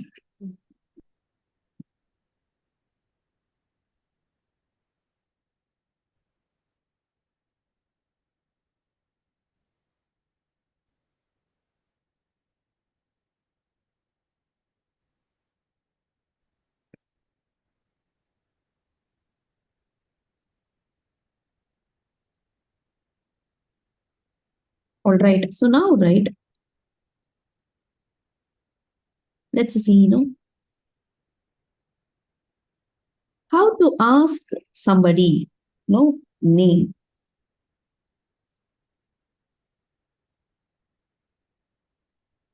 All right. So now, right, let's see, how to ask somebody, name.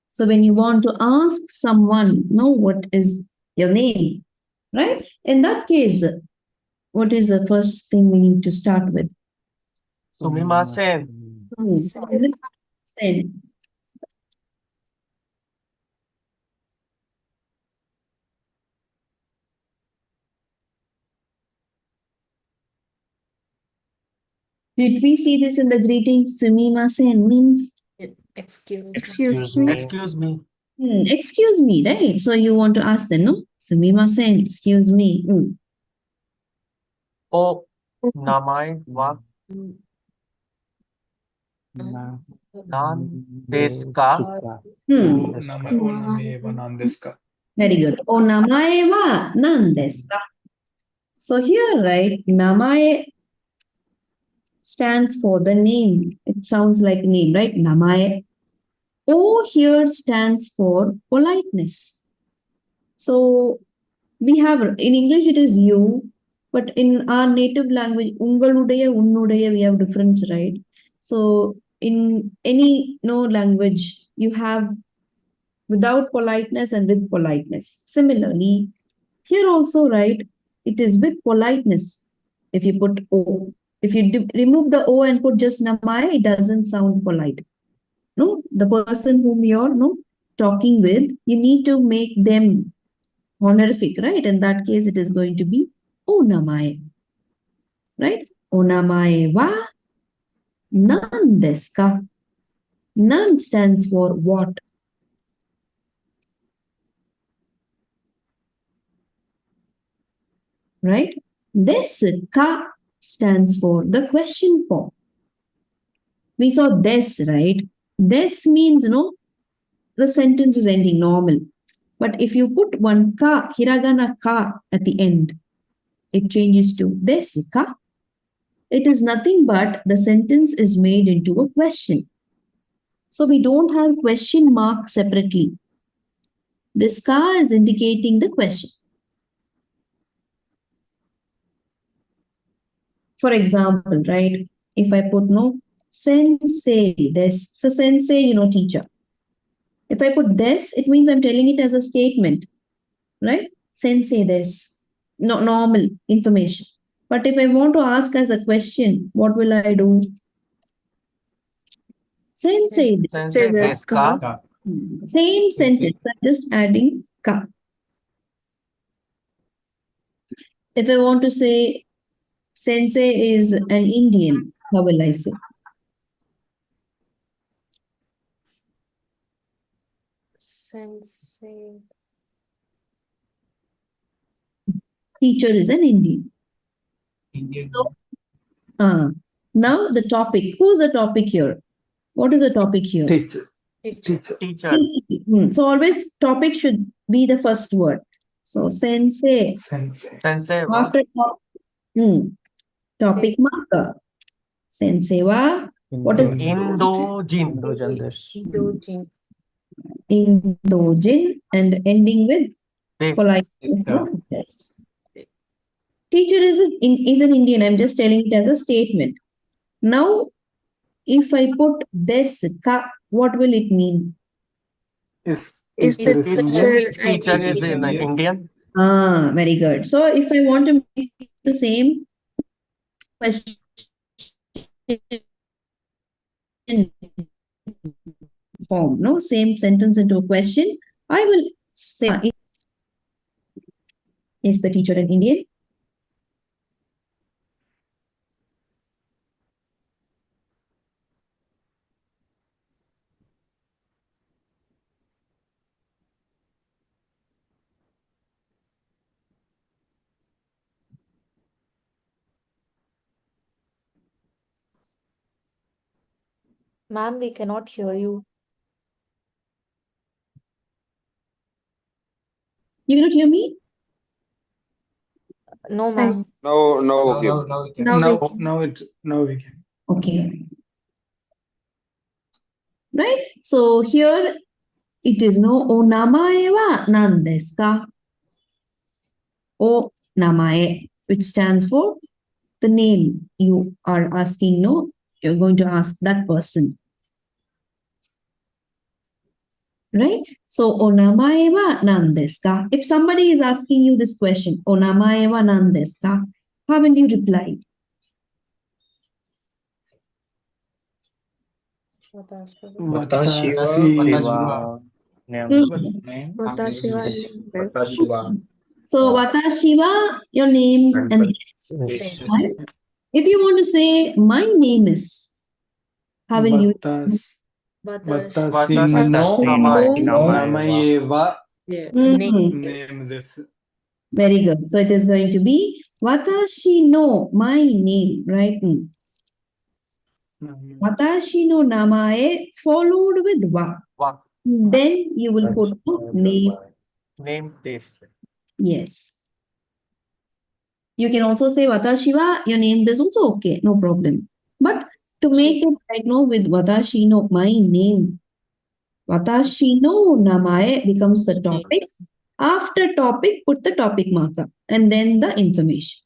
So when you want to ask someone, what is your name, right? In that case, what is the first thing we need to start with? Sumimasen. Sen. Did we see this in the greeting? Sumimasen means Excuse me. Excuse me. excuse me, right? So you want to ask them, no? Sumimasen, excuse me. O namae wa nan desu ka? Oname wa nan desu ka? Very good. O namae wa nan desu ka? So here, right, namae stands for the name. It sounds like name, right? Namae. O here stands for politeness. So we have, in English, it is you, but in our native language, ungaludaya, unnudaya, we have difference, right? So in any language, you have without politeness and with politeness. Similarly, here also, right, it is with politeness. If you put O, if you remove the O and put just namae, it doesn't sound polite. No, the person whom you're talking with, you need to make them honorific, right? In that case, it is going to be O namae, right? O namae wa nan desu ka? Nan stands for what? Right? Desu ka stands for the question form. We saw des, right? Des means, the sentence is ending normal. But if you put one ka, hiragana ka at the end, it changes to desu ka. It is nothing but the sentence is made into a question. So we don't have question mark separately. This ka is indicating the question. For example, right? If I put sensei des, so sensei, teacher. If I put des, it means I'm telling it as a statement, right? Sensei des, no, normal information. But if I want to ask as a question, what will I do? Sensei des. Sensei desu ka? Ka. Same sentence, I'm just adding ka. If I want to say Sensei is an Indian, how will I say? Sensei. Teacher is an Indian. Indian. So, now the topic. Who's the topic here? What is the topic here? Teacher. Teacher. Teacher. Teacher. So always topic should be the first word. So Sensei. Sensei. Sensei wa. After topic marker. Sensei wa. What is Indojin. Indojin. Indojin and ending with Des. polite. Yes, Teacher is an Indian. I'm just telling it as a statement. Now, if I put this ka, what will it mean? Is Is teacher the is teacher Teacher is in Indian. Very good. So if I want to make the same question form, no, same sentence into a question, I will say, is the teacher an Indian? Ma'am, we cannot hear you. You cannot hear me? No, ma'am. Now, Now, okay. now we can. now we can. Okay. Right? So here it is no o namae wa nan desu ka? O namae, which stands for the name you are asking, no? You're going to ask that person. Right? So, o namae wa nan desu ka? If somebody is asking you this question, o namae wa nan desu ka? How will you reply? Watashi wa. Watashi wa Watashi wa. So, watashi wa your name and yes. Right? If you want to say my name is, how will you? Watashi Watashi no no namae wa Yeah. name this. Very good. So it is going to be watashi no my name, right? Watashi no namae followed with wa. Wa. Then you will put the name. Name this. Yes. You can also say watashi wa, your name is also okay, no problem. But to make it right now with watashi no my name, watashi no namae becomes the topic. After topic, put the topic marker and then the information.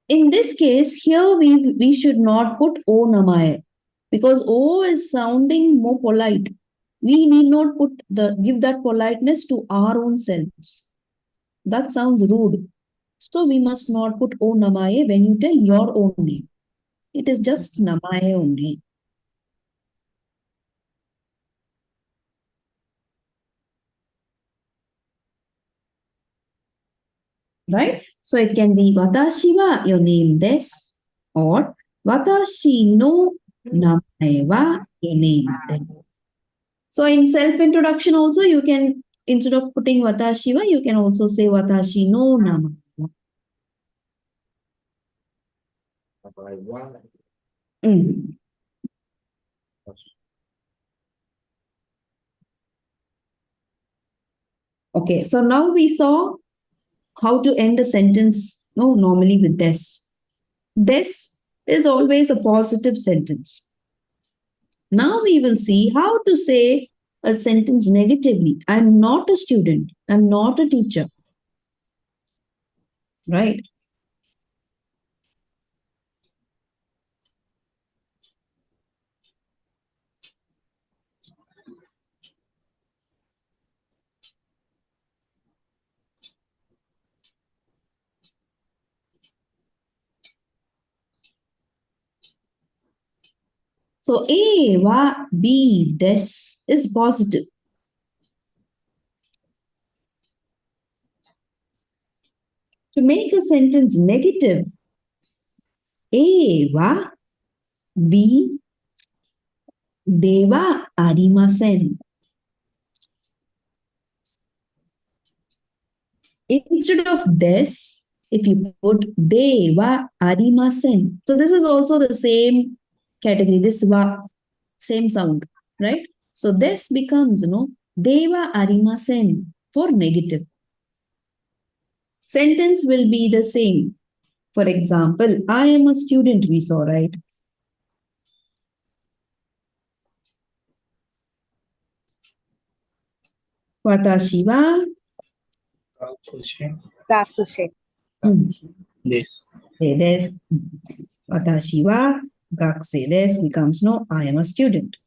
In this case, here we should not put O namae because O is sounding more polite. We need not give that politeness to our own selves. That sounds rude. So we must not put O namae when you tell your own name. It is just namae only. Right? So it can be watashi wa your name desu or watashi no namae wa your name desu. So in self-introduction also you can, instead of putting watashi wa, you can also say watashi no namae wa. Okay, so now we saw how to end a sentence, normally with des. Des is always a positive sentence. Now we will see how to say a sentence negatively. I'm not a student. I'm not a teacher. Right? So eva be this is positive. To make a sentence negative, eva be deva arimasen. Instead of this, if you put deva arimasen, so this is also the same category, this va, same sound, right? So this becomes, deva arimasen for negative. Sentence will be the same. For example, I am a student, we saw, right? Watashi wa Rakushe. This. desu. Watashi wa gakusei desu becomes I am a student.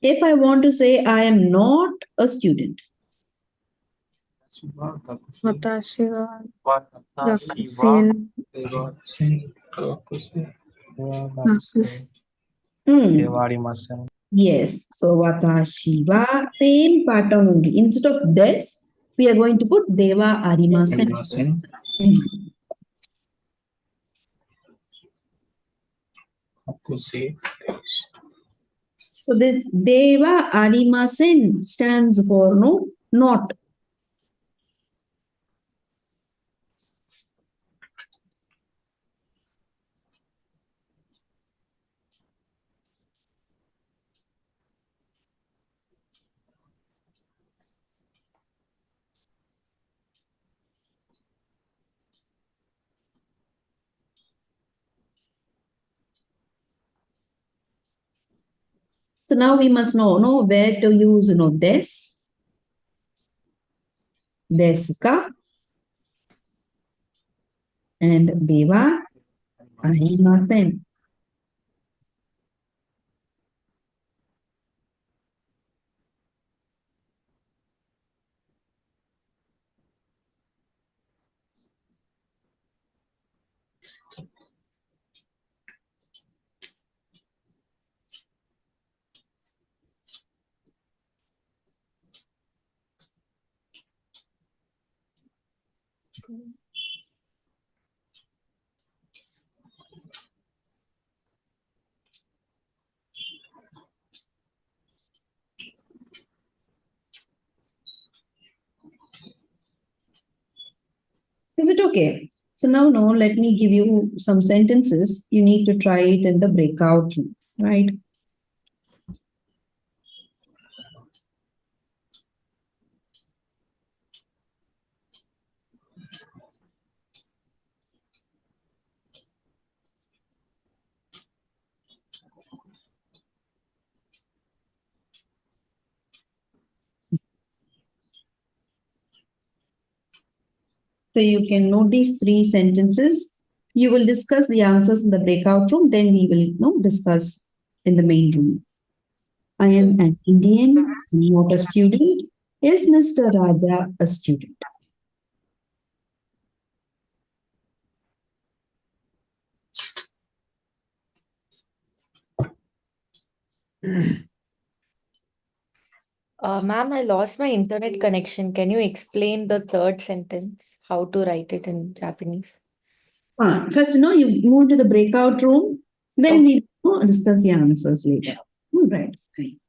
If I want to say I am not a student, Shiva, Kakushi, Watashi wa Watashi wa gakusei Deva, rakusu. yes. So watashi wa same pattern only. Instead of this, we are going to put deva arimasen. So this deva arimasen stands for not. So now we must know where to use this, desuka, and deva arimasen. Is it okay? So now, let me give you some sentences. You need to try it in the breakout room, right? So you can note these 3 sentences. You will discuss the answers in the breakout room. Then we will discuss in the main room. I am an Indian, not a student. Is Mr. Raja a student? Ma'am, I lost my internet connection. Can you explain the third sentence? How to write it in Japanese? First, you move to the breakout room. Then we will discuss the answers later. All right. Fine.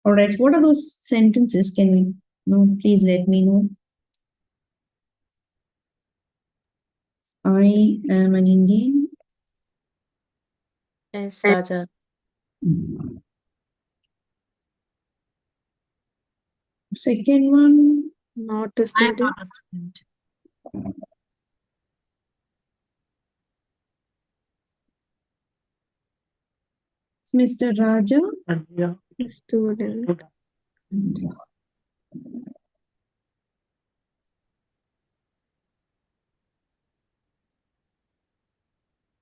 All right, what are those sentences? Can we know? Please let me know. I am an Indian. Yes, Raja. Second one, Not a I am student. not a student. it's Mr. Raja. Yeah. Student.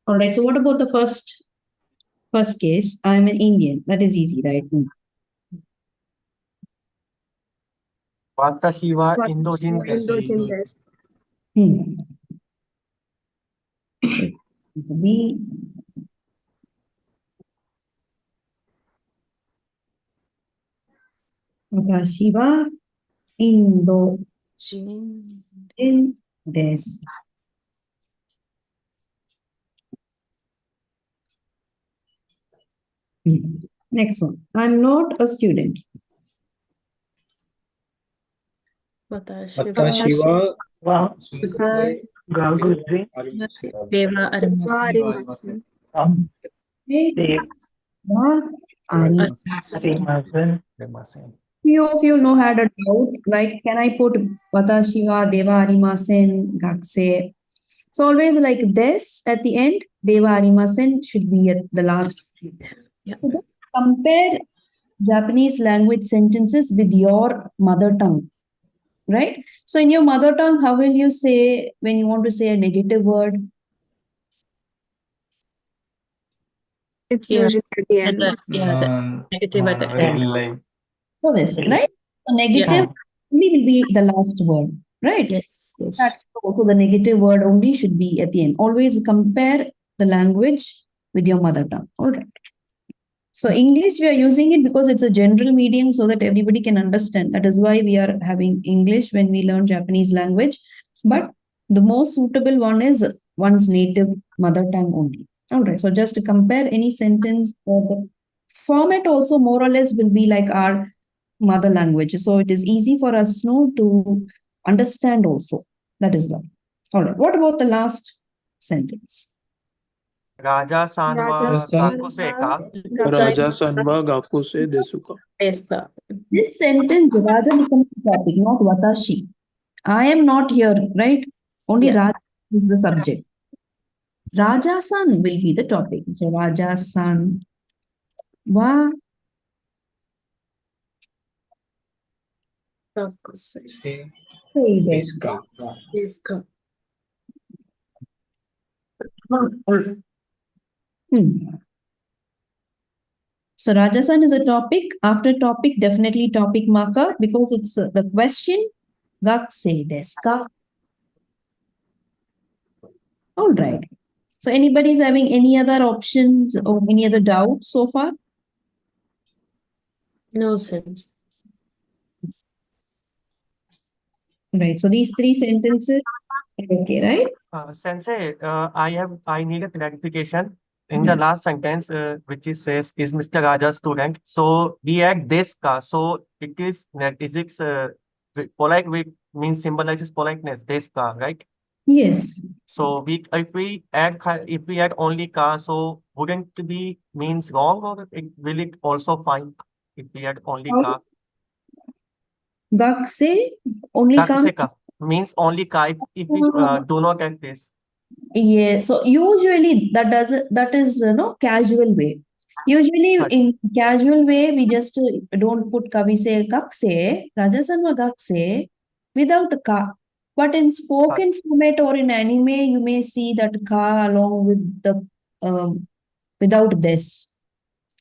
All right, so what about the first case? I'm an Indian. That is easy, right? Vatashiva What Indojin Yes, Des. Indojin des. Hmm. So B. Shiva Indojin Jin. des. Next one. I'm not a student. Vatashiva. Shiva Wow. Pusai. Gagudri. Deva Arimasan. Varimasan. Few of you know had a doubt, right? Can I put Vatashiva, Deva Arimasen, Gakse? So always like this at the end, Deva Arimasen should be at the last. Yeah. So just compare Japanese language sentences with your mother tongue, right? So in your mother tongue, how will you say when you want to say a negative word? It's Yeah. usually at the end. The negative at the end. So this, right? So negative only will be the last word, right? Yes, yes. That's also the negative word only should be at the end. Always compare the language with your mother tongue. All right. So English, we are using it because it's a general medium so that everybody can understand. That is why we are having English when we learn Japanese language. But the most suitable one is one's native mother tongue only. All right. So just to compare any sentence, the format also more or less will be like our mother language. So it is easy for us to understand also. That is why. All right. What about the last sentence? Raja Sanwa Gakuseka. Raja Sanva Gakuse Desuka. Deska. This sentence, Raja becomes the topic, not Watashi. I am not here, right? Only Yeah. Raja is the subject. Raja-san will be the topic. So Raja-san wa Gakuse. say this. Deska. Deska. So Rajasan is a topic. After topic, definitely topic marker because it's the question. Gakse desu ka? All right. So anybody's having any other options or any other doubts so far? No sense. Right. So these three sentences, okay, right? Sensei, I need a clarification. In the last sentence, which is says, is Mr. Raja student? So we add this ka. So it is polite way means symbolizes politeness, this ka, right? Yes. So if we add only ka, so wouldn't it be means wrong or will it also fine if we add only ka? Gakse only ka. Gakuseka means only ka if we do not add this. Yeah, so usually that is casual way. Usually Right. in casual way we just don't put ka. We say kakse, Rajasanva gakse without ka. But in spoken format or in anime, you may see that ka along with the without this.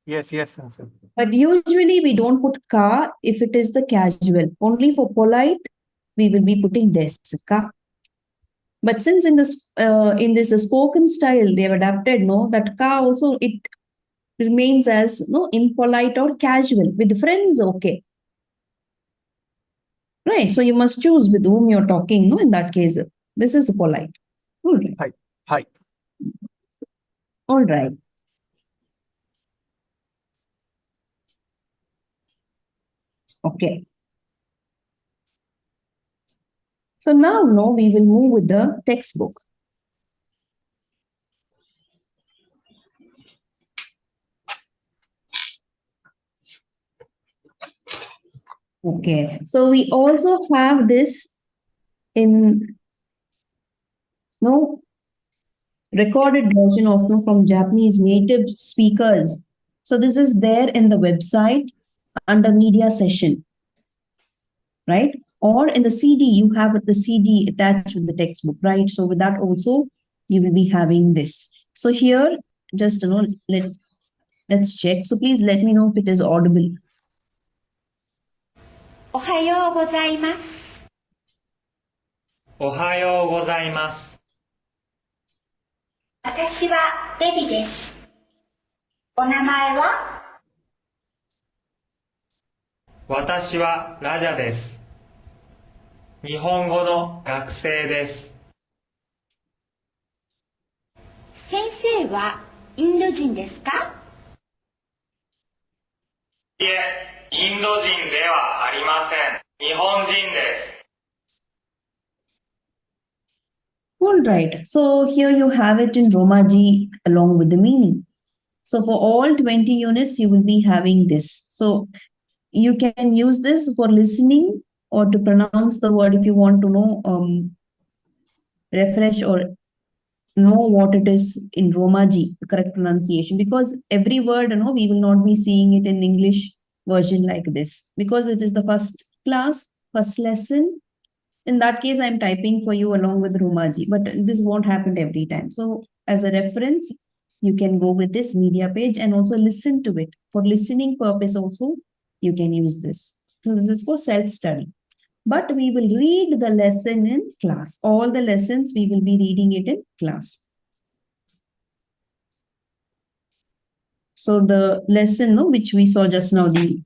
Yes, sensei. But usually we don't put ka if it is the casual. Only for polite, we will be putting this ka. But since in this spoken style they have adapted, that ka also it remains as impolite or casual. With friends, okay. Right. So you must choose with whom you're talking, in that case. This is polite. All right. Hi. All right. Okay. So now, no, we will move with the textbook. Okay, so we also have this in recorded version of from Japanese native speakers. So this is there in the website under media session, right? Or in the CD, you have the CD attached with the textbook, right? So with that also, you will be having this. So here, just let's check. So please let me know if it is audible. おはようございます。おはようございます。私はデビです。お名前は？私はラジャです。日本語の学生です。先生はインド人ですか？いえ、インド人ではありません。日本人です。All right. So here you have it in Romaji along with the meaning. So for all 20 units, you will be having this. So you can use this for listening or to pronounce the word if you want to know, refresh or know what it is in Romaji, the correct pronunciation. Because every word, we will not be seeing it in English version like this. Because it is the first class, first lesson. In that case, I'm typing for you along with Romaji, but this won't happen every time. So as a reference, you can go with this media page and also listen to it. For listening purpose also, you can use this. So this is for self-study. But we will read the lesson in class. All the lessons, we will be reading it in class. So the lesson, which we saw just now, the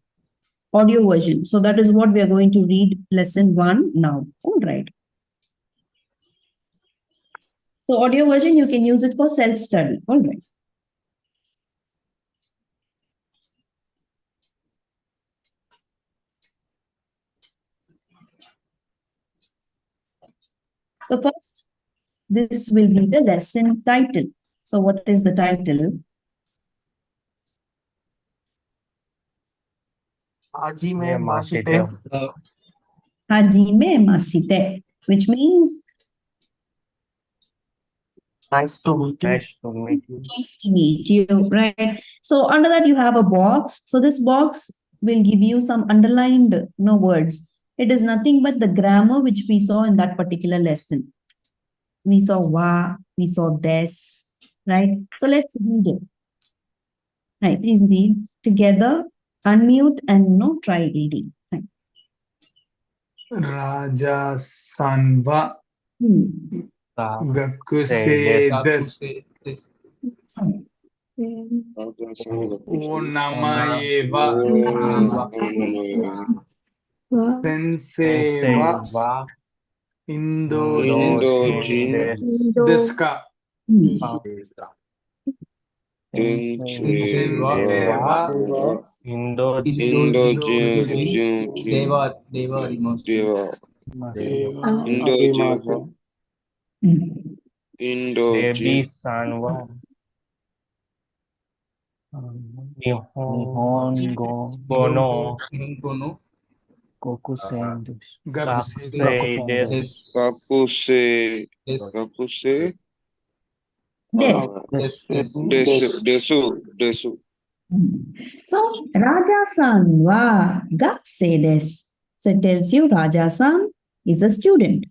audio version. So that is what we are going to read lesson 1 now. All right. So audio version, you can use it for self-study. All right. So first, this will be the lesson title. So what is the title? Hajime Mashite. Hajime Mashite, which means Nice to meet you. Nice to meet you. nice to meet you, right? So under that you have a box. So this box will give you some underlined words. It is nothing but the grammar which we saw in that particular lesson. We saw wa, we saw des, right? So let's read it. Right, please read together, unmute and try reading. Right. Raja Sanva Gakuse Say Des O Namayeva Senseva Indojin Deska Senseva Indojin Deva Devi Sanwa. Nihongo Bono Kokusen Gakuse des. Gakuse Des. Desu. So Raja-san wa gakse desu. So it tells you Raja-san is a student.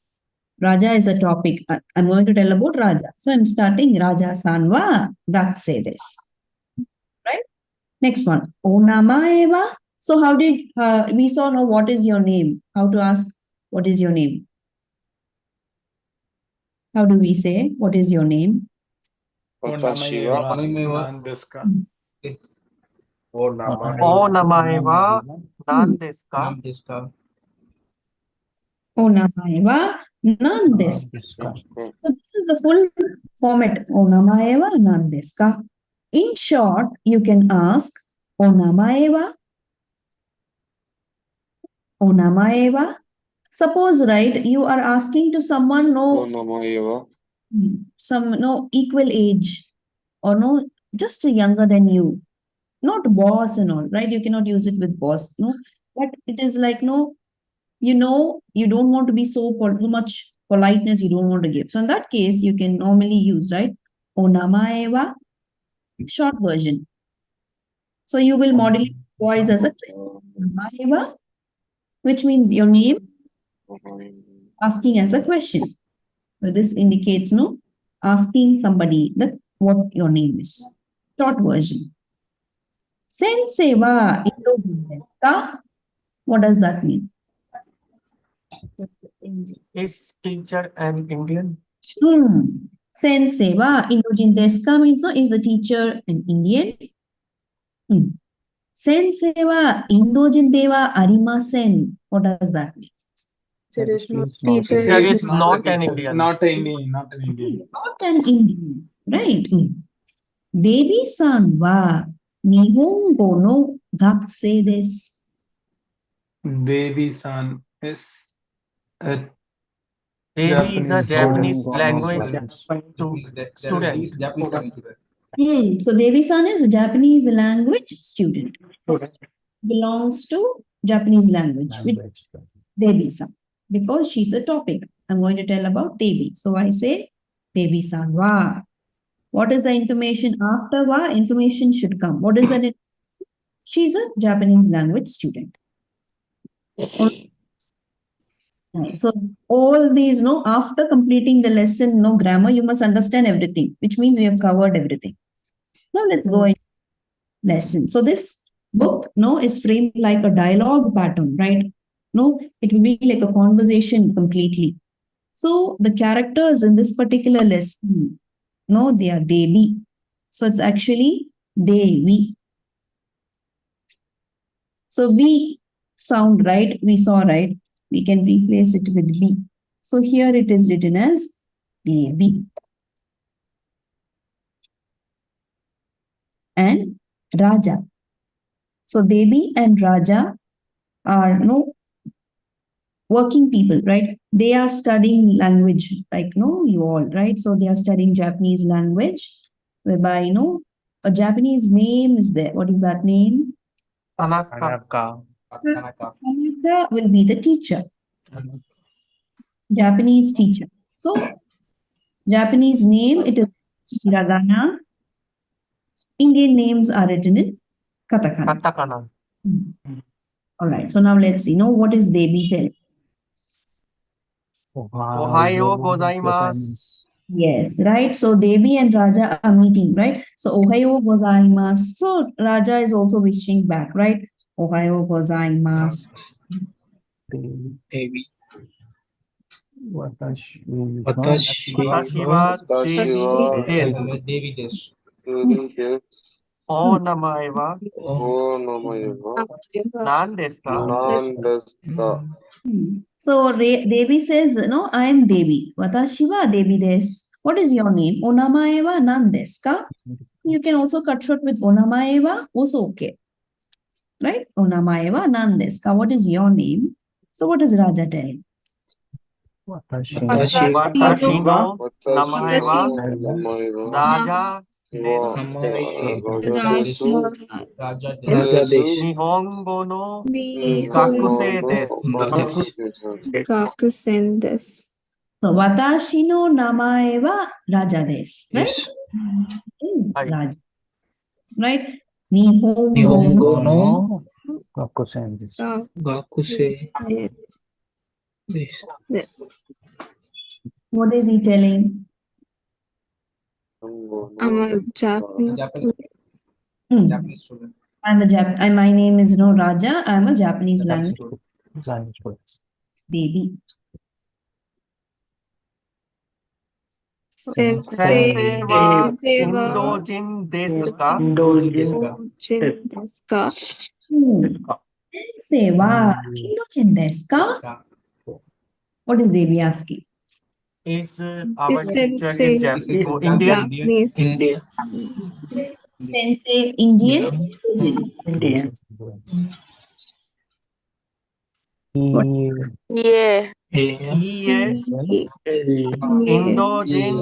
Raja is a topic. I'm going to tell about Raja. So I'm starting Raja-san wa gakse desu. Right? Next one. Onamae wa. So how did we saw now what is your name? How to ask what is your name? How do we say what is your name? Watashi wa Nan desu ka? O namae wa nan desu ka? Onamae wa nan desu ka? So this is the full format. Onamae wa nan desu ka? In short, you can ask Onamae wa Onamaeva. Suppose, right, you are asking to someone no Onamaeva. some no equal age or no just younger than you, not boss and all, right? You cannot use it with boss, no, but it is like no, you don't want to be so too much politeness you don't want to give. So in that case, you can normally use, right, Onamaeva, short version. So you will modulate voice as a Onamaeva, which means your name, asking as a question. So this indicates no asking somebody that what your name is. Short version. Sensei wa Indojin desu ka? What does that mean? Is teacher an Indian? Sensei wa Indojin desu ka means no, is the teacher an Indian? Sensei wa Indojin de wa arimasen. What does that mean? There is no Teacher teacher. There is is not an Indian. Not an Indian. Not an Indian. Not an Indian, right? Devi-san wa Nihongo no gakusei desu. Devi-san is a Devi is a Japanese student. language Japanese student. So Devi-san is a Japanese language student. Belongs to Japanese language. Which Devi-san. Because she's a topic. I'm going to tell about Devi. So I say Devi-san wa. What is the information after wa? Information should come. What is that? She's a Japanese language student. So all these, no, after completing the lesson, no grammar, you must understand everything, which means we have covered everything. Now let's go into lesson. So this book, no, is framed like a dialogue pattern, right? No, it will be like a conversation completely. So the characters in this particular lesson, no, they are Devi. So it's actually Devi. So we sound right, we saw right. We can replace it with B. So here it is written as Devi. And Raja. So Devi and Raja are no working people, right? They are studying language, like no, you all, right? So they are studying Japanese language, whereby you know a Japanese name is there. What is that name? Tanaka. Tanaka will be the teacher. Japanese teacher. So Japanese name, it is hiragana. Indian names are written in katakana. Katakana. All right. So now let's see. Now what is Devi telling? Ohayo gozaimasu. Yes, right. So Devi and Raja are meeting, right? So Ohayo gozaimasu. So Raja is also wishing back, right? Ohayo gozaimasu. Devi. Watashi wa Devi desu. O namae wa Onamaeva. nan desu ka? Nan desu ka? So Devi says, no, I am Devi. Watashi wa Devi desu. What is your name? Onamae wa nan desu ka? You can also cut short with onamae wa, also okay. Right? Onamae wa nan desu ka? What is your name? So what is Raja telling? Watashi no namae wa Onamaeva. Raja desu. Raja Nihongo no gakusei desu. Gakusen desu. So watashi no namae wa Raja desu. Right? Is Right. Raja. Right? Nihongo no Gakusen desu. Gakusen desu. What is he telling? I'm a Japanese student. Japanese student. My name is no Raja. I'm a Japanese language Devi. Sensei wa Indojin desu ka? Indojin desu ka? Sensei wa Indojin desu ka? What is Devi asking? Is our Is teacher sensei is Indian? Japanese? Sensei Indian? Iye Indojin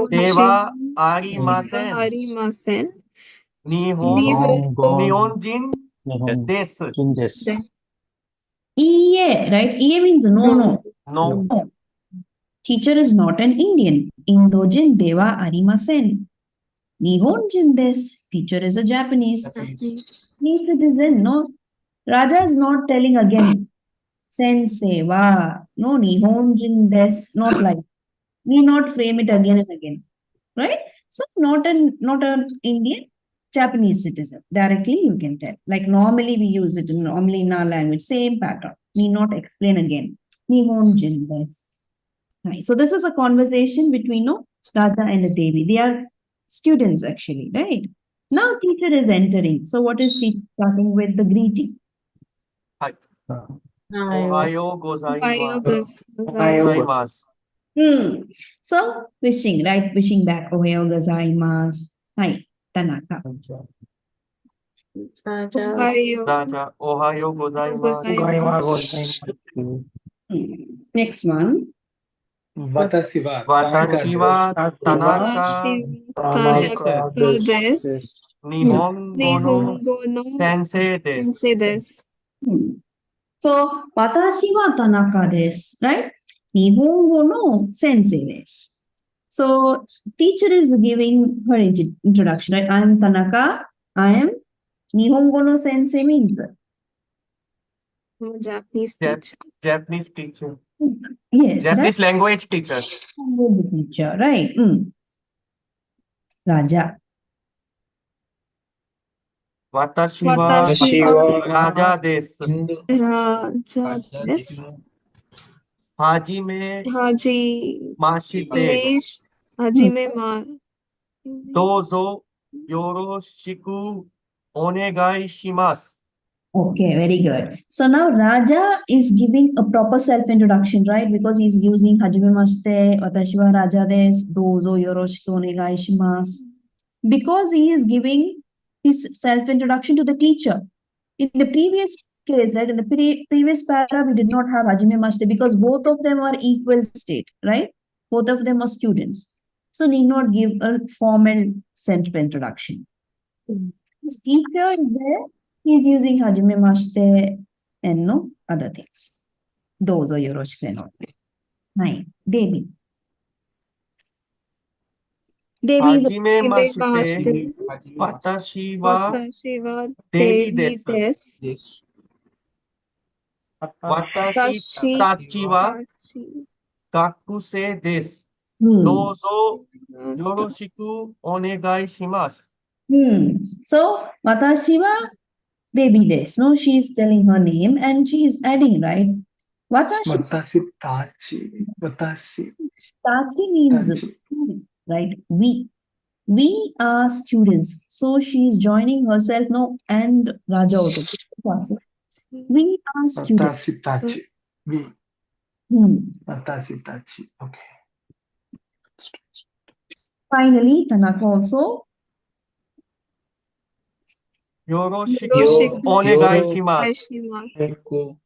Deva Arimasen Arimasen. Nihonjin desu. Iye, right? Iye means no. No. Teacher is not an Indian. Indojin Deva Arimasen. Nihonjin desu. Teacher is a Japanese. He citizen, no. Raja is not telling again. Sensei wa. No, Nihonjin desu. Not like. We not frame it again and again. Right? So not an Indian, Japanese citizen. Directly you can tell. Like normally we use it normally in our language. Same pattern. We not explain again. Nihonjin desu. Right. So this is a conversation between Raja and the Devi. They are students actually, right? Now teacher is entering. So what is she starting with? The greeting. Hi. Ohayo Gozaimasu. So wishing, right? Wishing back. Ohayo gozaimasu. Hi, Tanaka. Raja. Ohayo gozaimasu. Next one. Watashi wa Tanaka desu. Nihongo no sensei desu. So, watashi wa Tanaka desu, right? Nihongo no sensei desu. So, teacher is giving her introduction, right? I am Tanaka. I am Nihongo no sensei means Japanese teacher. Japanese teacher. yes, Japanese language teacher. Language teacher, right? Raja. Watashi wa Raja desu. Raja desu. Hajime Dozo yoroshiku onegai shimasu. Okay, very good. So now Raja is giving a proper self-introduction, right? Because he's using Hajimemashite, watashi wa Raja desu, dozo yoroshiku onegai shimasu. Because he is giving his self-introduction to the teacher. In the previous case, right? In the previous para, we did not have Hajimemashite because both of them are equal state, right? Both of them are students. So need not give a formal self-introduction. His teacher is there. He is using Hajimemashite and no other things. Those are yoroshiku and all. 9. Devi. Devi is Hajimemashite watashi wa Devi desu. Watashi tachi wa gakusei desu. Dozo yoroshiku onegai shimasu. So, watashi wa Devi desu. No, she is telling her name and she is adding, right? Watashi tachi. Tachi means, right? We are students. So she is joining herself, no, and Raja also. We are students. Watashi tachi. We. Watashi tachi. Okay. Finally, Tanaka also. Yoroshiku onegai shimasu.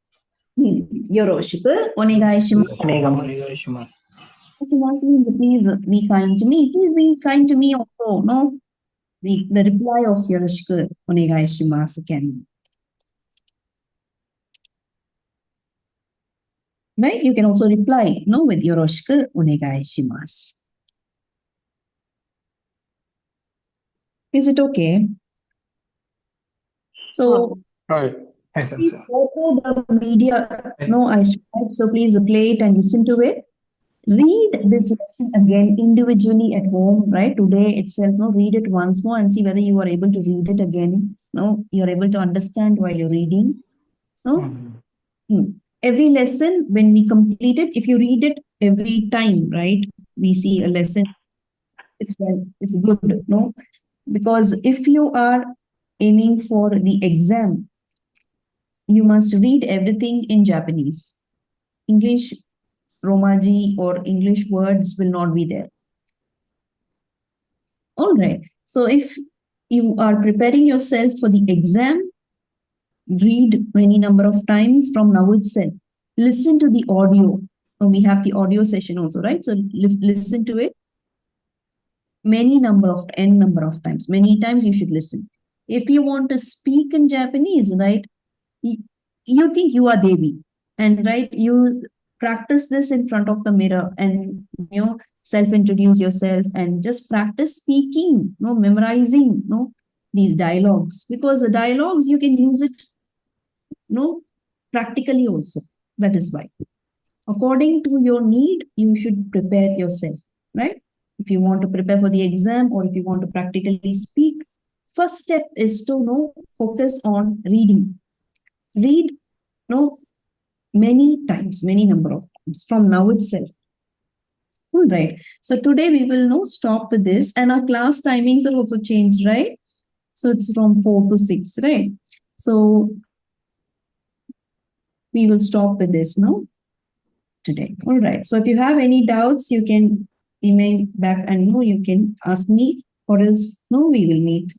Yoroshiku onegai shimasu. Means please be kind to me. Please be kind to me also. No, the reply of Yoroshiku onegai shimasu can be. Right? You can also reply, no, with Yoroshiku onegai shimasu. Is it okay? So, please go through the media. No, I should. So please play it and listen to it. Read this lesson again individually at home, right? Today itself, no, read it once more and see whether you are able to read it again. No, you're able to understand while you're reading. No? Every lesson, when we complete it, if you read it every time, right? We see a lesson. It's good, no? Because if you are aiming for the exam, you must read everything in Japanese. English, Romaji or English words will not be there. All right. So if you are preparing yourself for the exam, read many number of times from now itself. Listen to the audio. We have the audio session also, right? So listen to it n number of times. Many times you should listen. If you want to speak in Japanese, right? You think you are Devi, and right, you practice this in front of the mirror, and self-introduce yourself and just practice speaking, memorizing, these dialogues, because the dialogues you can use it, practically also. That is why, according to your need, you should prepare yourself, right? If you want to prepare for the exam, or if you want to practically speak, first step is to focus on reading. Read many times, many number of times from now itself. All right. So today we will stop with this, and our class timings are also changed, right? So it's from 4 to 6, right? So we will stop with this today. All right. So if you have any doubts, you can email back, and you can ask me, or else we will meet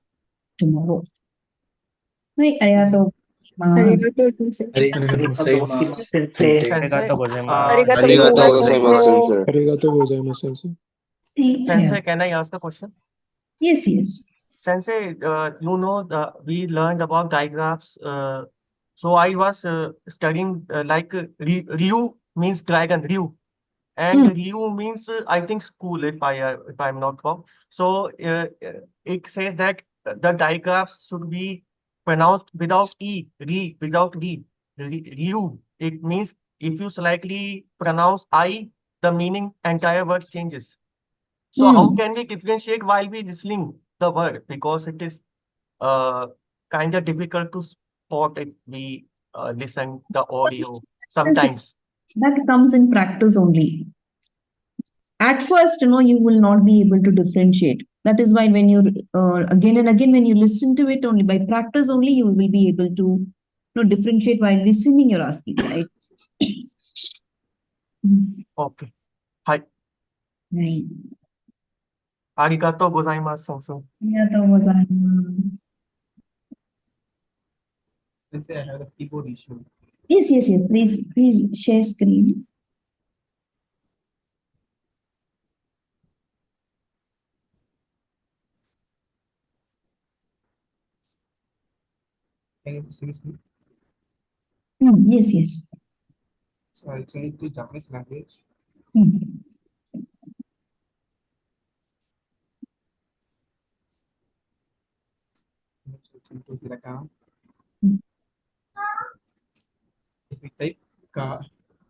tomorrow. Right. Arigatou. Arigatou, sensei. Sensei, Arigatou gozaimasu. Arigatou gozaimasu, sensei. Arigatou gozaimasu, sensei. Sensei, can I ask a question? Yes, yes. Sensei, we learned about digraphs. So I was studying Ryu means dragon, Ryu, and Ryu means I think school, if I'm not wrong. So it says that the digraphs should be pronounced without without Ryu. It means if you slightly pronounce I, the meaning entire word changes. So how can we differentiate while we listening the word? Because it is kind of difficult to spot if we listen the audio sometimes. That comes in practice only. At first, you will not be able to differentiate. That is why when you again and again, when you listen to it, only by practice only, you will be able to differentiate while listening. You're asking, right? Okay. Hi. Right. Arigatou gozaimasu, sensei. Arigatou gozaimasu. Sensei, I have a keyboard issue. Yes. Please share screen. Can you see this? Yes. So I change to Japanese language. To hiragana. If we type ka,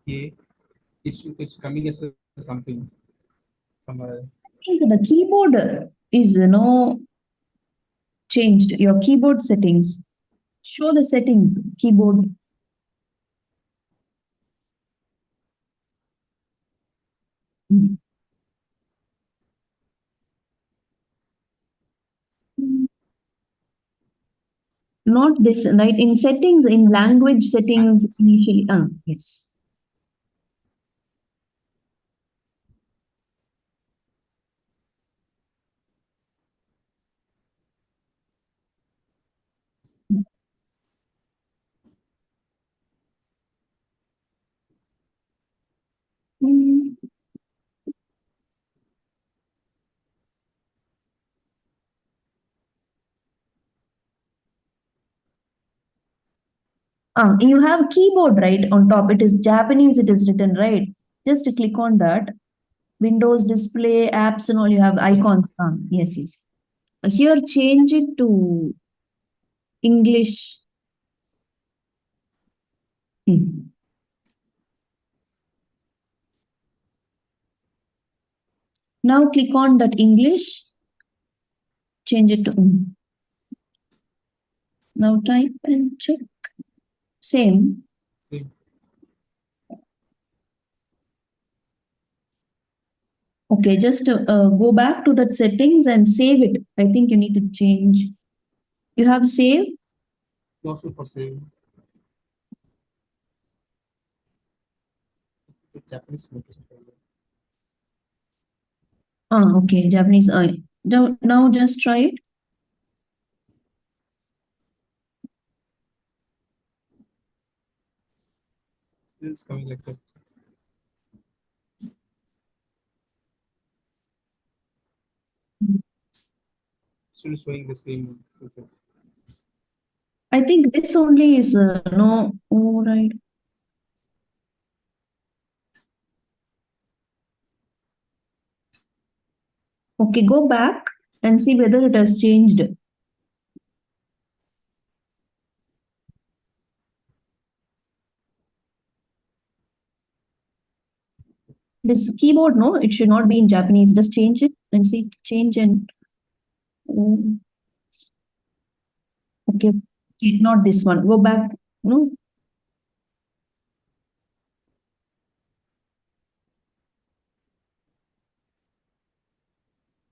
it's coming as something. Somewhere. I think the keyboard is changed. Your keyboard settings. Show the settings, keyboard. Not this, right? In settings, in language settings, initially. Yes. You have keyboard, right? On top, it is Japanese, it is written, right? Just click on that. Windows display, apps, and all, you have icons. Yes. Here, change it to English. Now click on that English. Change it to Now type and check. Same. Okay, just go back to that settings and save it. I think you need to change. You have save? Also for save. Japanese location. Okay, Japanese. Now just try it. It's coming like that. Still showing the same concept. I think this only is no. Oh, right. Okay, go back and see whether it has changed. This keyboard, no, it should not be in Japanese. Just change it and see change and. Mm. Okay, okay, not this one. Go back. No.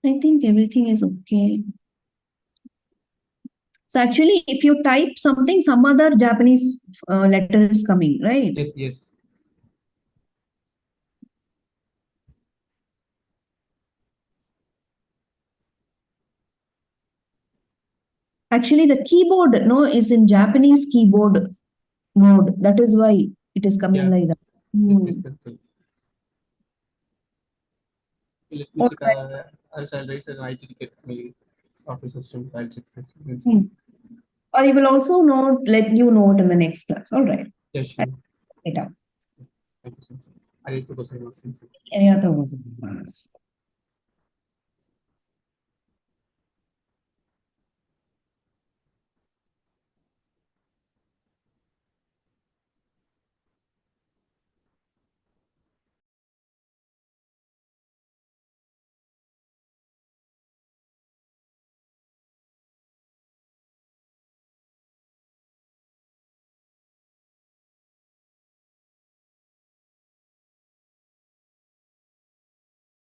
I think everything is okay. So actually, if you type something, some other Japanese letter is coming, right? Yes, yes. Actually, the keyboard, no, is in Japanese keyboard mode. That is why it is coming Yeah. like that. Yes, Hmm. yes, that's right. Let me check. I'll raise an IT ticket to my software system. I'll check this. Hmm. I will also let you know it in the next class. All right. Yeah, sure. It up. Thank you, Sensei. I need to go. Any other questions?